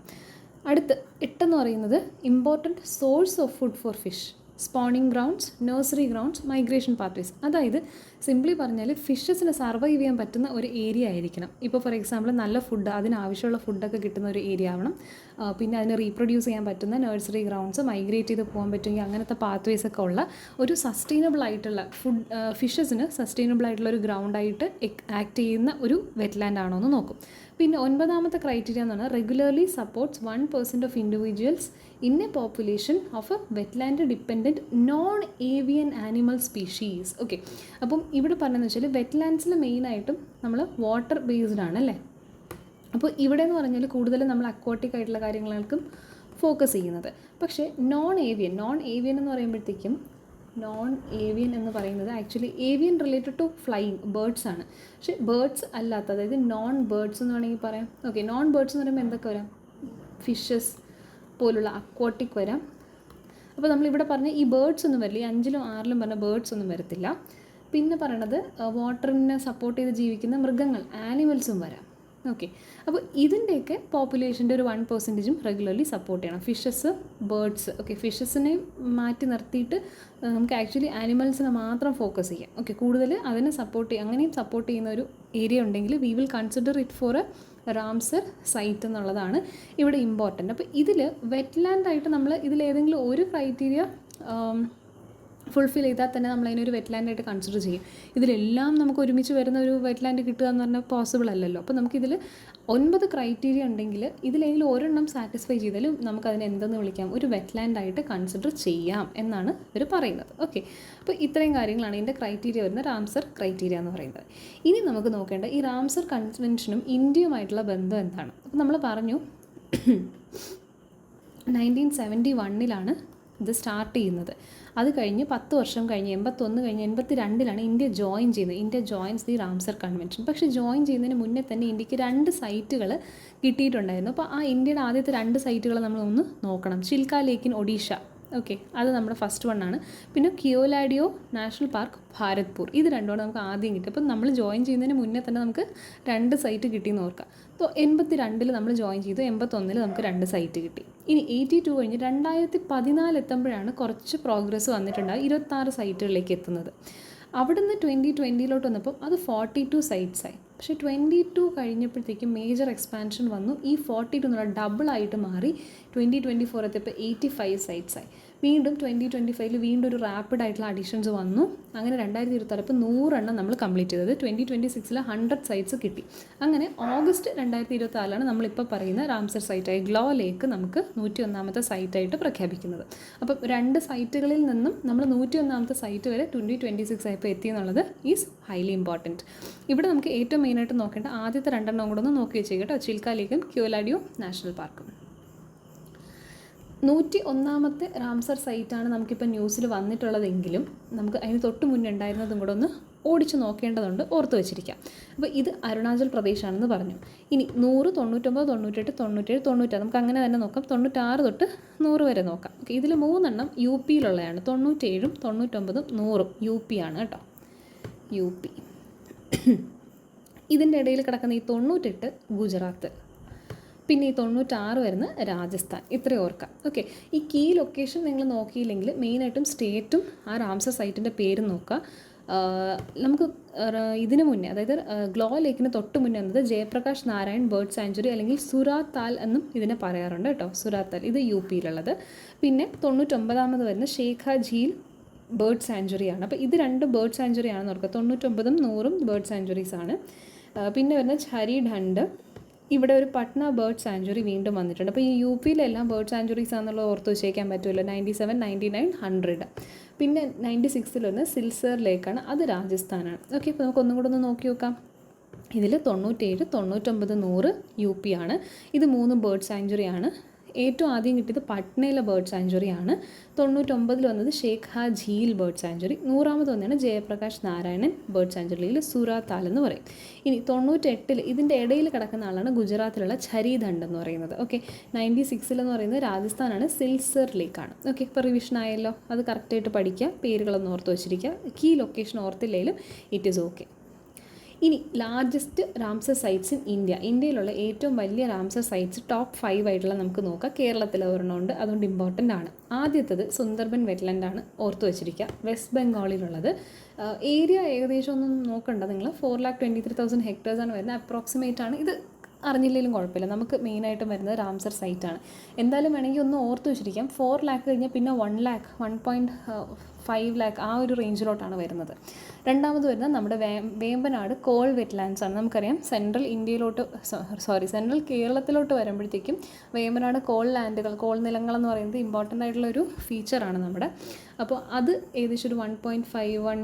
അടുത്ത് 8 എന്ന് പറയുന്നത് important source of food for fish, spawning grounds, nursery grounds, migration pathways. അതായത് സിംപ്ലി പറഞ്ഞാൽ ഫിഷസിന് സർവൈവ് ചെയ്യാൻ പറ്റുന്ന ഒരു ഏരിയ ആയിരിക്കണം. ഇപ്പോൾ ഫോർ എക്സാമ്പിൾ നല്ല ഫുഡ്, അതിനാവശ്യമുള്ള ഫുഡൊക്കെ കിട്ടുന്ന ഒരു ഏരിയ ആവണം. പിന്നെ അതിന് റീപ്രൊഡ്യൂസ് ചെയ്യാൻ പറ്റുന്ന നഴ്സറി ഗ്രൗണ്ട്സ്, മൈഗ്രേറ്റ് ചെയ്ത് പോകാൻ പറ്റുമെങ്കിൽ അങ്ങനത്തെ പാത്വേസ് ഒക്കെ ഉള്ള ഒരു സസ്റ്റൈനബിൾ ആയിട്ടുള്ള ഫുഡ്, ഫിഷസിന് സസ്റ്റൈനബിൾ ആയിട്ടുള്ള ഒരു ഗ്രൗണ്ടായിട്ട് ആക്ട് ചെയ്യുന്ന ഒരു വെറ്റ്ലാൻഡ് ആണോ എന്ന് നോക്കും. പിന്നെ 9ാമത്തെ ക്രൈറ്റീരിയ എന്ന് പറഞ്ഞാൽ regularly supports 1% of individuals in A population of A wetland dependent non avian animal species. Okay, അപ്പം ഇവിടെ പറഞ്ഞതെന്ന് വെച്ചാൽ വെറ്റ്ലാൻഡ്സിൽ മെയിനായിട്ടും നമ്മൾ വാട്ടർ ബേസ്ഡ് ആണ് അല്ലേ. അപ്പോൾ ഇവിടെ എന്ന് പറഞ്ഞാൽ കൂടുതലും നമ്മൾ അക്വാട്ടിക് ആയിട്ടുള്ള കാര്യങ്ങൾക്കും ഫോക്കസ് ചെയ്യുന്നത്. പക്ഷേ നോൺ ഏവിയൻ എന്ന് പറയുമ്പോഴത്തേക്കും നോൺ ഏവിയൻ എന്ന് പറയുന്നത് actually avian related to flying birds ആണ്. പക്ഷേ ബേർഡ്സ് അല്ലാത്ത, അതായത് നോൺ ബേർഡ്സ് എന്ന് വേണമെങ്കിൽ പറയാം. ഓക്കെ, നോൺ ബേർഡ്സ് എന്ന് പറയുമ്പോൾ എന്തൊക്കെ വരാം? ഫിഷസ് പോലുള്ള അക്വാട്ടിക് വരാം. അപ്പോൾ നമ്മളിവിടെ പറഞ്ഞ ഈ ബേർഡ്സ് ഒന്നും വരില്ല. ഈ 5ലും 6ലും പറഞ്ഞ ബേർഡ്സ് ഒന്നും വരത്തില്ല. പിന്നെ പറയണത് വാട്ടറിനെ സപ്പോർട്ട് ചെയ്ത് ജീവിക്കുന്ന മൃഗങ്ങൾ, ആനിമൽസും വരാം. ഓക്കെ, അപ്പോൾ ഇതിൻ്റെയൊക്കെ പോപ്പുലേഷൻ്റെ ഒരു 1%ഉം റെഗുലർലി സപ്പോർട്ട് ചെയ്യണം. Fishes, birds. ഓക്കെ, ഫിഷസിനെ മാറ്റി നിർത്തിയിട്ട് നമുക്ക് ആക്ച്വലി ആനിമൽസിനെ മാത്രം ഫോക്കസ് ചെയ്യാം. ഓക്കെ, കൂടുതൽ അതിനെ അങ്ങനെയും സപ്പോർട്ട് ചെയ്യുന്ന ഒരു ഏരിയ ഉണ്ടെങ്കിൽ we will consider it for a Ramsar site എന്നുള്ളതാണ് ഇവിടെ ഇമ്പോർട്ടൻ്റ്. അപ്പോൾ ഇതിൽ വെറ്റ്ലാൻഡായിട്ട് നമ്മൾ ഇതിലേതെങ്കിലും ഒരു ക്രൈറ്റീരിയ ഫുൾഫിൽ ചെയ്താൽ തന്നെ നമ്മളതിനൊരു വെറ്റ്ലാൻഡായിട്ട് കൺസിഡർ ചെയ്യും. ഇതിലെല്ലാം നമുക്ക് ഒരുമിച്ച് വരുന്ന ഒരു വെറ്റ്ലാൻഡ് കിട്ടുക എന്ന് പറഞ്ഞാൽ പോസിബിൾ അല്ലല്ലോ. അപ്പോൾ നമുക്കിതിൽ 9 ക്രൈറ്റീരിയ ഉണ്ടെങ്കിൽ ഇതിലേതെങ്കിലും ഒരെണ്ണം സാറ്റിസ്ഫൈ ചെയ്താലും നമുക്കതിനെ എന്തെന്ന് വിളിക്കാം, ഒരു വെറ്റ്ലാൻഡായിട്ട് കൺസിഡർ ചെയ്യാം എന്നാണ് ഇവർ പറയുന്നത്. ഓക്കെ, അപ്പോൾ ഇത്രയും കാര്യങ്ങളാണ് ഇതിൻ്റെ ക്രൈറ്റീരിയ വരുന്ന റാംസർ ക്രൈറ്റീരിയ എന്ന് പറയുന്നത്. ഇനി നമുക്ക് നോക്കേണ്ട ഈ റാംസർ കൺവെൻഷനും ഇന്ത്യയുമായിട്ടുള്ള ബന്ധം എന്താണ്. അപ്പോൾ നമ്മൾ പറഞ്ഞു 1971 ഇത് സ്റ്റാർട്ട് ചെയ്യുന്നത്. അത് കഴിഞ്ഞ് 10 വർഷം കഴിഞ്ഞ് 81 കഴിഞ്ഞ് 82 ഇന്ത്യ ജോയിൻ ചെയ്യുന്നത്. India joints the Ramsar convention. പക്ഷേ ജോയിൻ ചെയ്യുന്നതിന് മുന്നേ തന്നെ ഇന്ത്യക്ക് 2 സൈറ്റുകൾ കിട്ടിയിട്ടുണ്ടായിരുന്നു. അപ്പോൾ ആ ഇന്ത്യയുടെ ആദ്യത്തെ 2 സൈറ്റുകൾ നമ്മളൊന്ന് നോക്കണം. Chilika lake in Odisha, okay, അത് നമ്മുടെ ഫസ്റ്റ് വണ്ണാണ്. പിന്നെ കിയോലാഡിയോ നാഷണൽ പാർക്ക് ഭാരത്പൂർ, ഇത് രണ്ടുമാണ് നമുക്ക് ആദ്യം കിട്ടി. അപ്പം നമ്മൾ ജോയിൻ ചെയ്യുന്നതിന് മുന്നേ തന്നെ നമുക്ക് 2 സൈറ്റ് കിട്ടിയെന്ന് ഓർക്കാം. അപ്പോൾ 82 നമ്മൾ ജോയിൻ ചെയ്തു, 81 നമുക്ക് 2 സൈറ്റ് കിട്ടി. ഇനി 82 കഴിഞ്ഞ് 2014 എത്തുമ്പോഴാണ് കുറച്ച് പ്രോഗ്രസ് വന്നിട്ടുണ്ടാകും, 26 സൈറ്റുകളിലേക്ക് എത്തുന്നത്. അവിടുന്ന് 2020 വന്നപ്പോൾ അത് 42 സൈറ്റ്സായി. പക്ഷേ 22 കഴിഞ്ഞപ്പോഴത്തേക്കും മേജർ എക്സ്പാൻഷൻ വന്നു. ഈ 42 എന്നുള്ള ഡബിളായിട്ട് മാറി 2024 എത്തിയപ്പോൾ 85 സൈറ്റ്സായി. വീണ്ടും 2025 വീണ്ടും ഒരു റാപ്പിഡ് ആയിട്ടുള്ള അഡീഷൻസ് വന്നു. അങ്ങനെ 2026 ഇപ്പോൾ 100 നമ്മൾ കംപ്ലീറ്റ് ചെയ്തത്. 2026 100 സൈറ്റ്സ് കിട്ടി. അങ്ങനെ ഓഗസ്റ്റ് 2024 നമ്മളിപ്പോൾ പറയുന്ന റാംസർ സൈറ്റായി ഗ്ലോ ലേക്ക് നമുക്ക് 101ാമത്തെ സൈറ്റായിട്ട് പ്രഖ്യാപിക്കുന്നത്. അപ്പം 2 സൈറ്റുകളിൽ നിന്നും നമ്മൾ 101ാമത്തെ സൈറ്റ് വരെ 2026 ആയപ്പോൾ എത്തി എന്നുള്ളത് ഈസ് ഹൈലി ഇമ്പോർട്ടൻറ്റ്. ഇവിടെ നമുക്ക് ഏറ്റവും മെയിനായിട്ട് നോക്കേണ്ട ആദ്യത്തെ 2 കൂടെ ഒന്ന് നോക്കി വെച്ചേക്കാം കേട്ടോ. ചിൽക്ക ലേക്കും കിയോലാഡിയോ നാഷണൽ പാർക്കും. 101ാമത്തെ റാംസർ സൈറ്റാണ് നമുക്കിപ്പോൾ ന്യൂസിൽ വന്നിട്ടുള്ളതെങ്കിലും നമുക്ക് അതിന് തൊട്ട് മുന്നേ ഉണ്ടായിരുന്നതും കൂടെ ഒന്ന് ഓടിച്ച് നോക്കേണ്ടതുണ്ട്, ഓർത്ത് വെച്ചിരിക്കാം. അപ്പോൾ ഇത് അരുണാചൽ പ്രദേശാണെന്ന് പറഞ്ഞു. ഇനി 100, 99, 98, 97, 96 നമുക്ക് അങ്ങനെ തന്നെ നോക്കാം. 96 തൊട്ട് 100 വരെ നോക്കാം. ഓക്കെ, ഇതിൽ 3 യു പിയിലുള്ളതാണ്. 97, 99, 100 യു പി ആണ് കേട്ടോ, യു പി. ഇതിൻ്റെ ഇടയിൽ കിടക്കുന്ന ഈ 98 ഗുജറാത്ത്, പിന്നെ ഈ 96 വരുന്ന രാജസ്ഥാൻ. ഇത്രയും ഓർക്കാം. ഓക്കെ, ഈ കീ ലൊക്കേഷൻ നിങ്ങൾ നോക്കിയില്ലെങ്കിൽ മെയിനായിട്ടും സ്റ്റേറ്റും ആ റാംസർ സൈറ്റിൻ്റെ പേരും നോക്കുക. നമുക്ക് ഇതിന് മുന്നേ, അതായത് ഗ്ലോ ലേക്കിന് തൊട്ട് മുന്നേ വന്നത് ജയപ്രകാശ് നാരായൺ ബേർഡ് സാഞ്ചുറി അല്ലെങ്കിൽ സുരാത്താൽ എന്നും ഇതിനെ പറയാറുണ്ട് കേട്ടോ. സുരാത്താൽ ഇത് യു പിയിലുള്ളത്. പിന്നെ 99ാമത് വരുന്ന ഷേഖ ഝീൽ ബേർഡ് സാഞ്ചുറിയാണ്. അപ്പോൾ ഇത് 2 ബേർഡ് സാഞ്ചുറി ആണെന്ന് ഓർക്കുക. 99ഉം 100ഉം ബേർഡ് സാഞ്ചുറീസാണ്. പിന്നെ വരുന്ന ഛരി ഢണ്ട്, ഇവിടെ ഒരു പട്ന ബേർഡ് സാഞ്ചുറി വീണ്ടും വന്നിട്ടുണ്ട്. അപ്പോൾ ഈ യു പിയിലെല്ലാം ബേർഡ് സാഞ്ചുറീസ് ആണെന്നുള്ളത് ഓർത്ത് വെച്ചേക്കാൻ പറ്റുമല്ലോ. 97, 99, 100. പിന്നെ 96 വന്ന് സിൽസർ ലേക്കാണ്, അത് രാജസ്ഥാനാണ്. ഓക്കെ, അപ്പോൾ നമുക്ക് ഒന്നും കൂടെ ഒന്ന് നോക്കി നോക്കാം. ഇതിൽ 97, 99, 100 യു പി ആണ്. ഇത് 3 ബേർഡ് സാഞ്ചുറിയാണ്. ഏറ്റവും ആദ്യം കിട്ടിയത് പട്നയിലെ ബേർഡ് സാഞ്ചുറിയാണ്. 99 വന്നത് ഷേഖ ഝീൽ ബേർഡ് സാഞ്ചുറി. 100ാമത് വന്നതാണ് ജയപ്രകാശ് നാരായണൻ ബേർഡ് സാഞ്ചുറിയിൽ സുരാത്താൽ എന്ന് പറയും. ഇനി 98 ഇതിൻ്റെ ഇടയിൽ കിടക്കുന്ന ആളാണ് ഗുജറാത്തിലുള്ള ഛരി ഢണ്ട് എന്ന് പറയുന്നത്. ഓക്കെ, 96 എന്ന് പറയുന്നത് രാജസ്ഥാനാണ്, സിൽസർ ലേക്കാണ്. ഓക്കെ, ഇപ്പോൾ റിവിഷൻ ആയല്ലോ, അത് കറക്റ്റായിട്ട് പഠിക്കുക, പേരുകളൊന്നും ഓർത്ത് വെച്ചിരിക്കുക. കീ ലൊക്കേഷൻ ഓർത്തില്ലെങ്കിലും ഇറ്റ് ഈസ് ഓക്കെ. ഇനി largest Ramsar sites in India. ഇന്ത്യയിലുള്ള ഏറ്റവും വലിയ റാംസർ സൈറ്റ്സ് ടോപ്പ് 5 ആയിട്ടുള്ള നമുക്ക് നോക്കാം. കേരളത്തിൽ ഒരെണ്ണമുണ്ട്, അതുകൊണ്ട് ഇമ്പോർട്ടൻ്റ് ആണ്. ആദ്യത്തത് സുന്ദർബൻ വെറ്റ്ലാൻഡാണ്, ഓർത്ത് വെച്ചിരിക്കുക, വെസ്റ്റ് ബംഗാളിലുള്ളത്. ഏരിയ ഏകദേശം ഒന്നും നോക്കണ്ട നിങ്ങൾ, 4,23,000 ഹെക്ടേഴ്സാണ് വരുന്നത്. അപ്രോക്സിമേറ്റ് ആണ്. ഇത് അറിഞ്ഞില്ലെങ്കിലും കുഴപ്പമില്ല, നമുക്ക് മെയിനായിട്ടും വരുന്നത് റാംസർ സൈറ്റാണ്. എന്തായാലും വേണമെങ്കിൽ ഒന്ന് ഓർത്ത് വെച്ചിരിക്കാം. 4 lakh കഴിഞ്ഞാൽ പിന്നെ 1 lakh, 1.5 lakh ആ ഒരു റേഞ്ചിലോട്ടാണ് വരുന്നത്. രണ്ടാമത് വരുന്നത് നമ്മുടെ വേമ്പനാട് കോൾ വെറ്റ്ലാൻഡ്സ് ആണ്. നമുക്കറിയാം സെൻട്രൽ കേരളത്തിലോട്ട് വരുമ്പോഴത്തേക്കും വേമ്പനാട് കോൾ ലാൻഡുകൾ, കോൾ നിലങ്ങളെന്ന് പറയുന്നത് ഇമ്പോർട്ടൻ്റ് ആയിട്ടുള്ളൊരു ഫീച്ചറാണ് നമ്മുടെ. അപ്പോൾ അത് ഏകദേശം ഒരു 1.51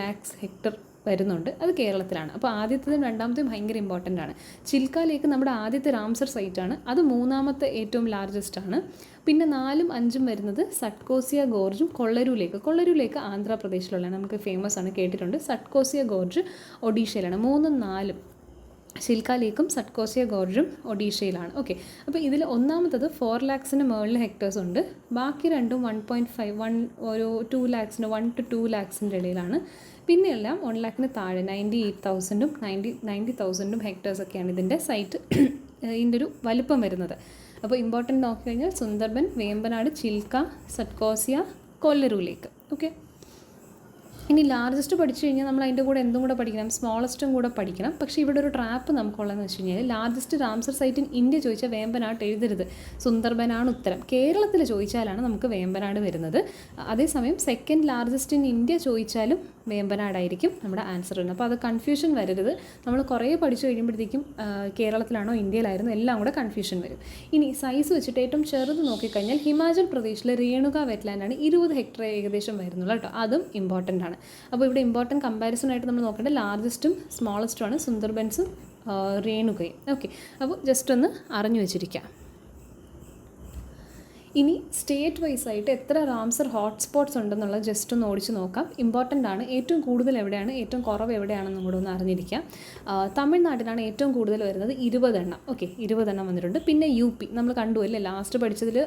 lakhs ഹെക്ടർ വരുന്നുണ്ട്. അത് കേരളത്തിലാണ്. അപ്പോൾ ആദ്യത്തേതും രണ്ടാമത്തേതും ഭയങ്കര ഇമ്പോർട്ടൻ്റ് ആണ്. ചിൽക്ക ലേക്ക് നമ്മുടെ ആദ്യത്തെ റാംസർ സൈറ്റാണ്, അത് 3ാമത്തെ ഏറ്റവും ലാർജസ്റ്റ് ആണ്. പിന്നെ 4ഉം 5ഉം വരുന്നത് സട്കോസിയ ഗോർജും കൊള്ളരു ലേക്ക് ആന്ധ്രാപ്രദേശിലുള്ളതാണ്, നമുക്ക് ഫേമസ് ആണ്, കേട്ടിട്ടുണ്ട്. സട്കോസിയ ഗോർജ് ഒഡീഷയിലാണ്. 3ഉം 4ഉം ചിൽക്ക ലേക്കും സട്കോസിയ ഗോർജും ഒഡീഷയിലാണ്. ഓക്കെ, അപ്പോൾ ഇതിൽ ഒന്നാമത്തത് 4 lakhsന് മുകളിൽ ഹെക്ടേഴ്സ് ഉണ്ട്. ബാക്കി രണ്ടും 1.5, ഒരു 2 lakhsന് 1 to 2 lakhsൻ്റെ ഇടയിലാണ്. പിന്നെ എല്ലാം 1 lakhന് താഴെ 98,000ഉം 90,000ഉം ഹെക്ടേഴ്സൊക്കെയാണ് ഇതിൻ്റെ സൈറ്റ്, ഇതിൻ്റെ ഒരു വലിപ്പം വരുന്നത്. അപ്പോൾ ഇമ്പോർട്ടൻ്റ് നോക്കിക്കഴിഞ്ഞാൽ സുന്ദർബൻ, വേമ്പനാട്, ചിൽക്ക, സട്കോസിയ, കൊല്ലരു ലേക്ക്. ഓക്കെ, ഇനി ലാർജസ്റ്റ് പഠിച്ചു കഴിഞ്ഞാൽ നമ്മൾ അതിൻ്റെ കൂടെ എന്തും കൂടെ പഠിക്കണം, സ്മോളസ്റ്റും കൂടെ പഠിക്കണം. പക്ഷേ ഇവിടെ ഒരു ട്രാപ്പ് നമുക്കുള്ളതെന്ന് വെച്ച് കഴിഞ്ഞാൽ largest Ramsar site in India ചോദിച്ചാൽ വേമ്പനാട് എഴുതരുത്, സുന്ദർബനാണ് ഉത്തരം. കേരളത്തിൽ ചോദിച്ചാലാണ് നമുക്ക് വേമ്പനാട് വരുന്നത്. അതേസമയം സെക്കൻഡ് ലാർജസ്റ്റ് ഇൻ ഇന്ത്യ ചോദിച്ചാലും വേമ്പനാടായിരിക്കും നമ്മുടെ ആൻസർ വരുന്നത്. അപ്പോൾ അത് കൺഫ്യൂഷൻ വരരുത്. നമ്മൾ കുറേ പഠിച്ചു കഴിയുമ്പോഴത്തേക്കും കേരളത്തിലാണോ ഇന്ത്യയിലായിരുന്നു എല്ലാം കൂടെ കൺഫ്യൂഷൻ വരും. ഇനി സൈസ് വെച്ചിട്ട് ഏറ്റവും ചെറുത് നോക്കിക്കഴിഞ്ഞാൽ ഹിമാചൽ പ്രദേശിലെ രേണുക വെറ്റ്ലാൻഡാണ് 20 ഹെക്ടർ ഏകദേശം വരുന്നുള്ളൂ കേട്ടോ. അതും ഇമ്പോർട്ടൻ്റ് ആണ്. അപ്പോൾ ഇവിടെ ഇമ്പോർട്ടൻറ്റ് കമ്പാരിസൺ ആയിട്ട് നമ്മൾ നോക്കേണ്ടത് ലാർജസ്റ്റും സ്മോളസ്റ്റുമാണ്, സുന്ദർബൻസും രേണുകയും. ഓക്കെ, അപ്പോൾ ജസ്റ്റ് ഒന്ന് അറിഞ്ഞു വെച്ചിരിക്കാം. ഇനി സ്റ്റേറ്റ് വൈസ് ആയിട്ട് എത്ര റാംസർ ഹോട്ട്സ്പോട്ട്സ് ഉണ്ടെന്നുള്ളത് ജസ്റ്റ് ഒന്ന് ഓടിച്ച് നോക്കാം. ഇമ്പോർട്ടൻ്റ് ആണ്. ഏറ്റവും കൂടുതൽ എവിടെയാണ്, ഏറ്റവും കുറവ് എവിടെയാണെന്നും കൂടെ ഒന്ന് അറിഞ്ഞിരിക്കാം. തമിഴ്നാട്ടിലാണ് ഏറ്റവും കൂടുതൽ വരുന്നത്, 20 എണ്ണം. ഓക്കെ, 20 എണ്ണം വന്നിട്ടുണ്ട്. പിന്നെ UP നമ്മൾ കണ്ടു അല്ലേ, ലാസ്റ്റ് പഠിച്ചതിൽ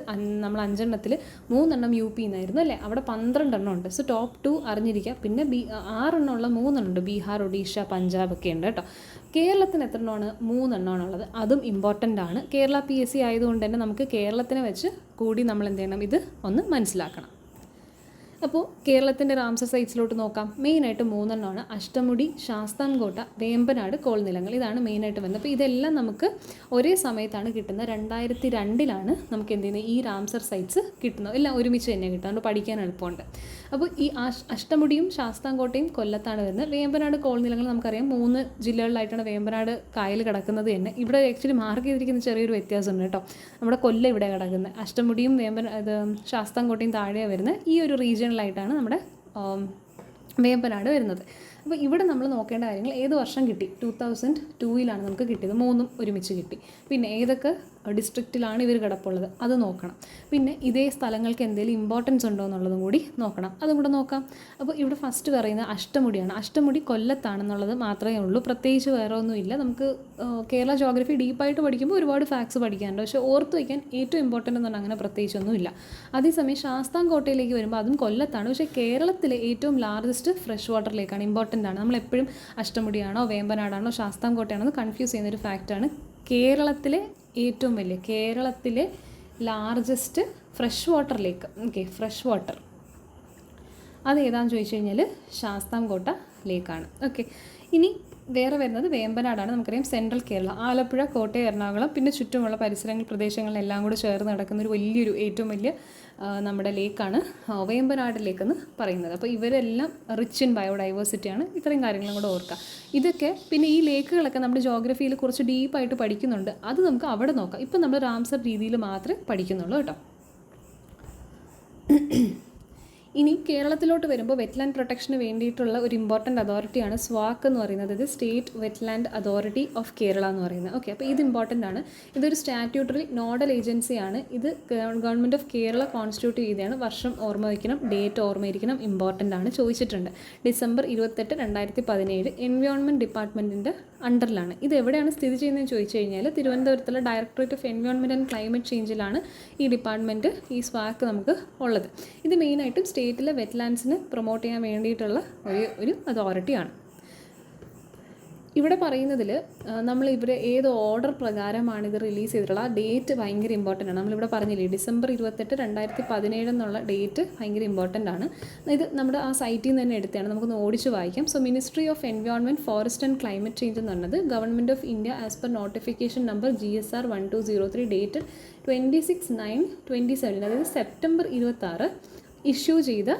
നമ്മൾ 5 എണ്ണത്തിൽ 3 എണ്ണം UP എന്നായിരുന്നു അല്ലേ, അവിടെ 12 എണ്ണം ഉണ്ട്. സോ ടോപ്പ് 2 അറിഞ്ഞിരിക്കുക. പിന്നെ 6 എണ്ണമുള്ള 3 എണ്ണം ഉണ്ട്, ബീഹാർ, ഒഡീഷ, പഞ്ചാബ് ഒക്കെ ഉണ്ട് കേട്ടോ. കേരളത്തിന് എത്ര എണ്ണമാണ്, 3 എണ്ണമാണുള്ളത്. അതും ഇമ്പോർട്ടൻ്റ് ആണ്. കേരള PSC ആയതുകൊണ്ട് തന്നെ നമുക്ക് കേരളത്തിനെ വെച്ച് കൂടി നമ്മൾ എന്ത് ചെയ്യണം, ഇത് ഒന്ന് മനസ്സിലാക്കണം. അപ്പോൾ കേരളത്തിൻ്റെ റാംസർ സൈറ്റ്സിലോട്ട് നോക്കാം. മെയിനായിട്ട് 3 എണ്ണമാണ്, അഷ്ടമുടി, ശാസ്താംകോട്ട, വേമ്പനാട്, കോൾനിലങ്ങൾ. ഇതാണ് മെയിനായിട്ട് വരുന്നത്. അപ്പോൾ ഇതെല്ലാം നമുക്ക് ഒരേ സമയത്താണ് കിട്ടുന്നത്. 2002 നമുക്ക് എന്ത് ചെയ്യുന്നത്, ഈ റാംസർ സൈറ്റ്സ് കിട്ടുന്നത്. എല്ലാം ഒരുമിച്ച് തന്നെ കിട്ടും, അതുകൊണ്ട് പഠിക്കാൻ എളുപ്പമുണ്ട്. അപ്പോൾ ഈ അഷ്ടമുടിയും ശാസ്താംകോട്ടയും കൊല്ലത്താണ് വരുന്നത്. വേമ്പനാട്, കോൾനിലങ്ങൾ നമുക്കറിയാം 3 ജില്ലകളിലായിട്ടാണ് വേമ്പനാട് കായൽ കിടക്കുന്നത് തന്നെ. ഇവിടെ ആക്ച്വലി മാർക്ക് ചെയ്തിരിക്കുന്ന ചെറിയൊരു വ്യത്യാസമുണ്ട് കേട്ടോ. നമ്മുടെ കൊല്ലം ഇവിടെ കിടക്കുന്നത്, അഷ്ടമുടിയും ശാസ്താംകോട്ടയും താഴെയാണ് വരുന്നത്. ഈ ഒരു റീജിയണിലായിട്ടാണ് നമ്മുടെ വേമ്പനാട് വരുന്നത്. അപ്പോൾ ഇവിടെ നമ്മൾ നോക്കേണ്ട കാര്യങ്ങൾ, ഏത് വർഷം കിട്ടി, 2002 നമുക്ക് കിട്ടിയത്, 3 ഒരുമിച്ച് കിട്ടി. പിന്നെ ഏതൊക്കെ ഡിസ്ട്രിക്റ്റിലാണ് ഇവർ കിടപ്പുള്ളത് അത് നോക്കണം. പിന്നെ ഇതേ സ്ഥലങ്ങൾക്ക് എന്തെങ്കിലും ഇമ്പോർട്ടൻസ് ഉണ്ടോ എന്നുള്ളതും കൂടി നോക്കണം, അതും കൂടെ നോക്കാം. അപ്പോൾ ഇവിടെ ഫസ്റ്റ് പറയുന്നത് അഷ്ടമുടിയാണ്. അഷ്ടമുടി കൊല്ലത്താണെന്നുള്ളത് മാത്രമേ ഉള്ളൂ, പ്രത്യേകിച്ച് വേറെ ഒന്നുമില്ല. നമുക്ക് കേരള ജോഗ്രഫി ഡീപ്പായിട്ട് പഠിക്കുമ്പോൾ ഒരുപാട് ഫാക്ട്സ് പഠിക്കാനുണ്ട്, പക്ഷേ ഓർത്ത് വയ്ക്കാൻ ഏറ്റവും ഇമ്പോർട്ടൻ്റ് എന്ന് പറഞ്ഞാൽ അങ്ങനെ പ്രത്യേകിച്ചൊന്നുമില്ല. അതേസമയം ശാസ്താംകോട്ടയിലേക്ക് വരുമ്പോൾ അതും കൊല്ലത്താണ്, പക്ഷേ കേരളത്തിലെ ഏറ്റവും ലാർജസ്റ്റ് ഫ്രഷ് വാട്ടർ ലേക്കാണ്, ഇമ്പോർട്ടൻ്റ് ആണ്. നമ്മളെപ്പോഴും അഷ്ടമുടിയാണോ വേമ്പനാടാണോ ശാസ്താംകോട്ടയാണോ കൺഫ്യൂസ് ചെയ്യുന്നൊരു ഫാക്റ്റാണ്. കേരളത്തിലെ largest fresh water lake, okay, fresh water അത് ഏതാണെന്ന് ചോദിച്ചു കഴിഞ്ഞാൽ ശാസ്താംകോട്ട ലേക്കാണ്. ഓക്കെ, ഇനി വേറെ വരുന്നത് വേമ്പനാടാണ്. നമുക്കറിയാം സെൻട്രൽ കേരള, ആലപ്പുഴ, കോട്ടയം, എറണാകുളം, പിന്നെ ചുറ്റുമുള്ള പരിസരങ്ങളിലെല്ലാം കൂടെ ചേർന്ന് കിടക്കുന്ന ഒരു വലിയൊരു ഏറ്റവും വലിയ നമ്മുടെ ലേക്കാണ് വേമ്പനാട് ലേക്ക് എന്ന് പറയുന്നത്. അപ്പോൾ ഇവരെല്ലാം റിച്ച് ഇൻ ബയോഡൈവേഴ്സിറ്റിയാണ്. ഇത്രയും കാര്യങ്ങളും കൂടെ ഓർക്കുക. ഇതൊക്കെ പിന്നെ ഈ ലേക്കുകളൊക്കെ നമ്മുടെ ജോഗ്രഫിയിൽ കുറച്ച് ഡീപ്പായിട്ട് പഠിക്കുന്നുണ്ട്, അത് നമുക്ക് അവിടെ നോക്കാം. ഇപ്പം നമ്മൾ റാംസർ രീതിയിൽ മാത്രമേ പഠിക്കുന്നുള്ളൂ കേട്ടോ. ഇനി കേരളത്തിലോട്ട് വരുമ്പോൾ വെറ്റ്ലാൻഡ് പ്രൊട്ടക്ഷന് വേണ്ടിയിട്ടുള്ള ഒരു ഇമ്പോർട്ടൻ്റ് അതോറിറ്റിയാണ് സ്വാക്ക് എന്ന് പറയുന്നത്. ഇത് state wetland authority of Kerala എന്ന് പറയുന്നത്. ഓക്കെ, അപ്പോൾ ഇത് ഇമ്പോർട്ടൻ്റ് ആണ്. ഇതൊരു സ്റ്റാറ്റ്യൂട്ടറി നോഡൽ ഏജൻസിയാണ്. ഇത് ഗവൺമെൻറ് ഓഫ് കേരള കോൺസ്റ്റിറ്റ്യൂട്ട് ചെയ്തതാണ്. വർഷം ഓർമ്മ വയ്ക്കണം, ഡേറ്റ് ഓർമ്മയിരിക്കണം, ഇമ്പോർട്ടൻ്റ് ആണ്, ചോദിച്ചിട്ടുണ്ട്. ഡിസംബർ 28, 2017 എൻവയോൺമെൻറ്റ് ഡിപ്പാർട്ട്മെൻറ്റിൻ്റെ അണ്ടറിലാണ്. ഇത് എവിടെയാണ് സ്ഥിതി ചെയ്യുന്നതെന്ന് ചോദിച്ചു കഴിഞ്ഞാൽ തിരുവനന്തപുരത്തുള്ള directorate of environment and climate ചേഞ്ചിലാണ് ഈ ഡിപ്പാർട്ട്മെൻറ്റ്, ഈ സ്വാക്ക് നമുക്ക് ഉള്ളത്. ഇത് മെയിനായിട്ടും സ്റ്റേറ്റിലെ വെറ്റ്ലാൻഡ്സിനെ പ്രൊമോട്ട് ചെയ്യാൻ വേണ്ടിയിട്ടുള്ള ഒരു അതോറിറ്റിയാണ്. ഇവിടെ പറയുന്നതിൽ നമ്മൾ ഇവർ ഏത് ഓർഡർ പ്രകാരമാണ് ഇത് റിലീസ് ചെയ്തിട്ടുള്ളത്, ആ ഡേറ്റ് ഭയങ്കര ഇമ്പോർട്ടൻ്റ് ആണ്. നമ്മളിവിടെ പറഞ്ഞില്ലേ ഡിസംബർ 28, 2017 എന്നുള്ള ഡേറ്റ് ഭയങ്കര ഇമ്പോർട്ടൻ്റ് ആണ്. ഇത് നമ്മുടെ ആ സൈറ്റിൽ നിന്ന് തന്നെ എടുത്തതാണ്, നമുക്കൊന്ന് ഓടിച്ച് വായിക്കാം. So ministry of environment, forest and climate change എന്ന് പറഞ്ഞത് government of India as per notification number GSR 1203 dated 26/9/2017, അതായത് സെപ്റ്റംബർ 26 ഇഷ്യൂ ചെയ്ത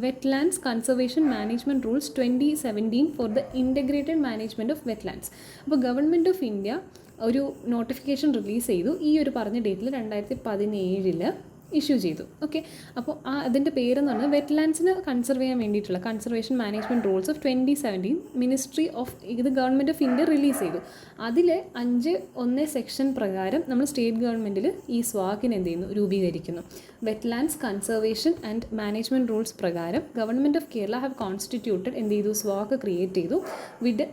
wetlands conservation management rules 2017 for the integrated management of wetlands. അപ്പോൾ ഗവൺമെൻറ് ഓഫ് ഇന്ത്യ ഒരു notification release ചെയ്തു ഈ ഒരു പറഞ്ഞ ഡേറ്റിൽ 2017 ഇഷ്യൂ ചെയ്തു. ഓക്കെ, അപ്പോൾ അതിൻ്റെ പേരെന്ന് പറഞ്ഞാൽ വെറ്റ്ലാൻഡ്സിന് കൺസർവ് ചെയ്യാൻ വേണ്ടിയിട്ടുള്ള conservation management rules of 2017 ministry of ഇത് ഗവൺമെൻറ് ഓഫ് ഇന്ത്യ റിലീസ് ചെയ്തു. അതിലെ 5(1) സെക്ഷൻ പ്രകാരം നമ്മൾ സ്റ്റേറ്റ് ഗവൺമെൻറ്റിൽ ഈ സ്വാക്കിന് എന്ത് ചെയ്യുന്നു, രൂപീകരിക്കുന്നു. Wetlands conservation and management rules പ്രകാരം government of Kerala have constituted എന്ത് ചെയ്തു, സ്വാക്ക് ക്രിയേറ്റ് ചെയ്തു with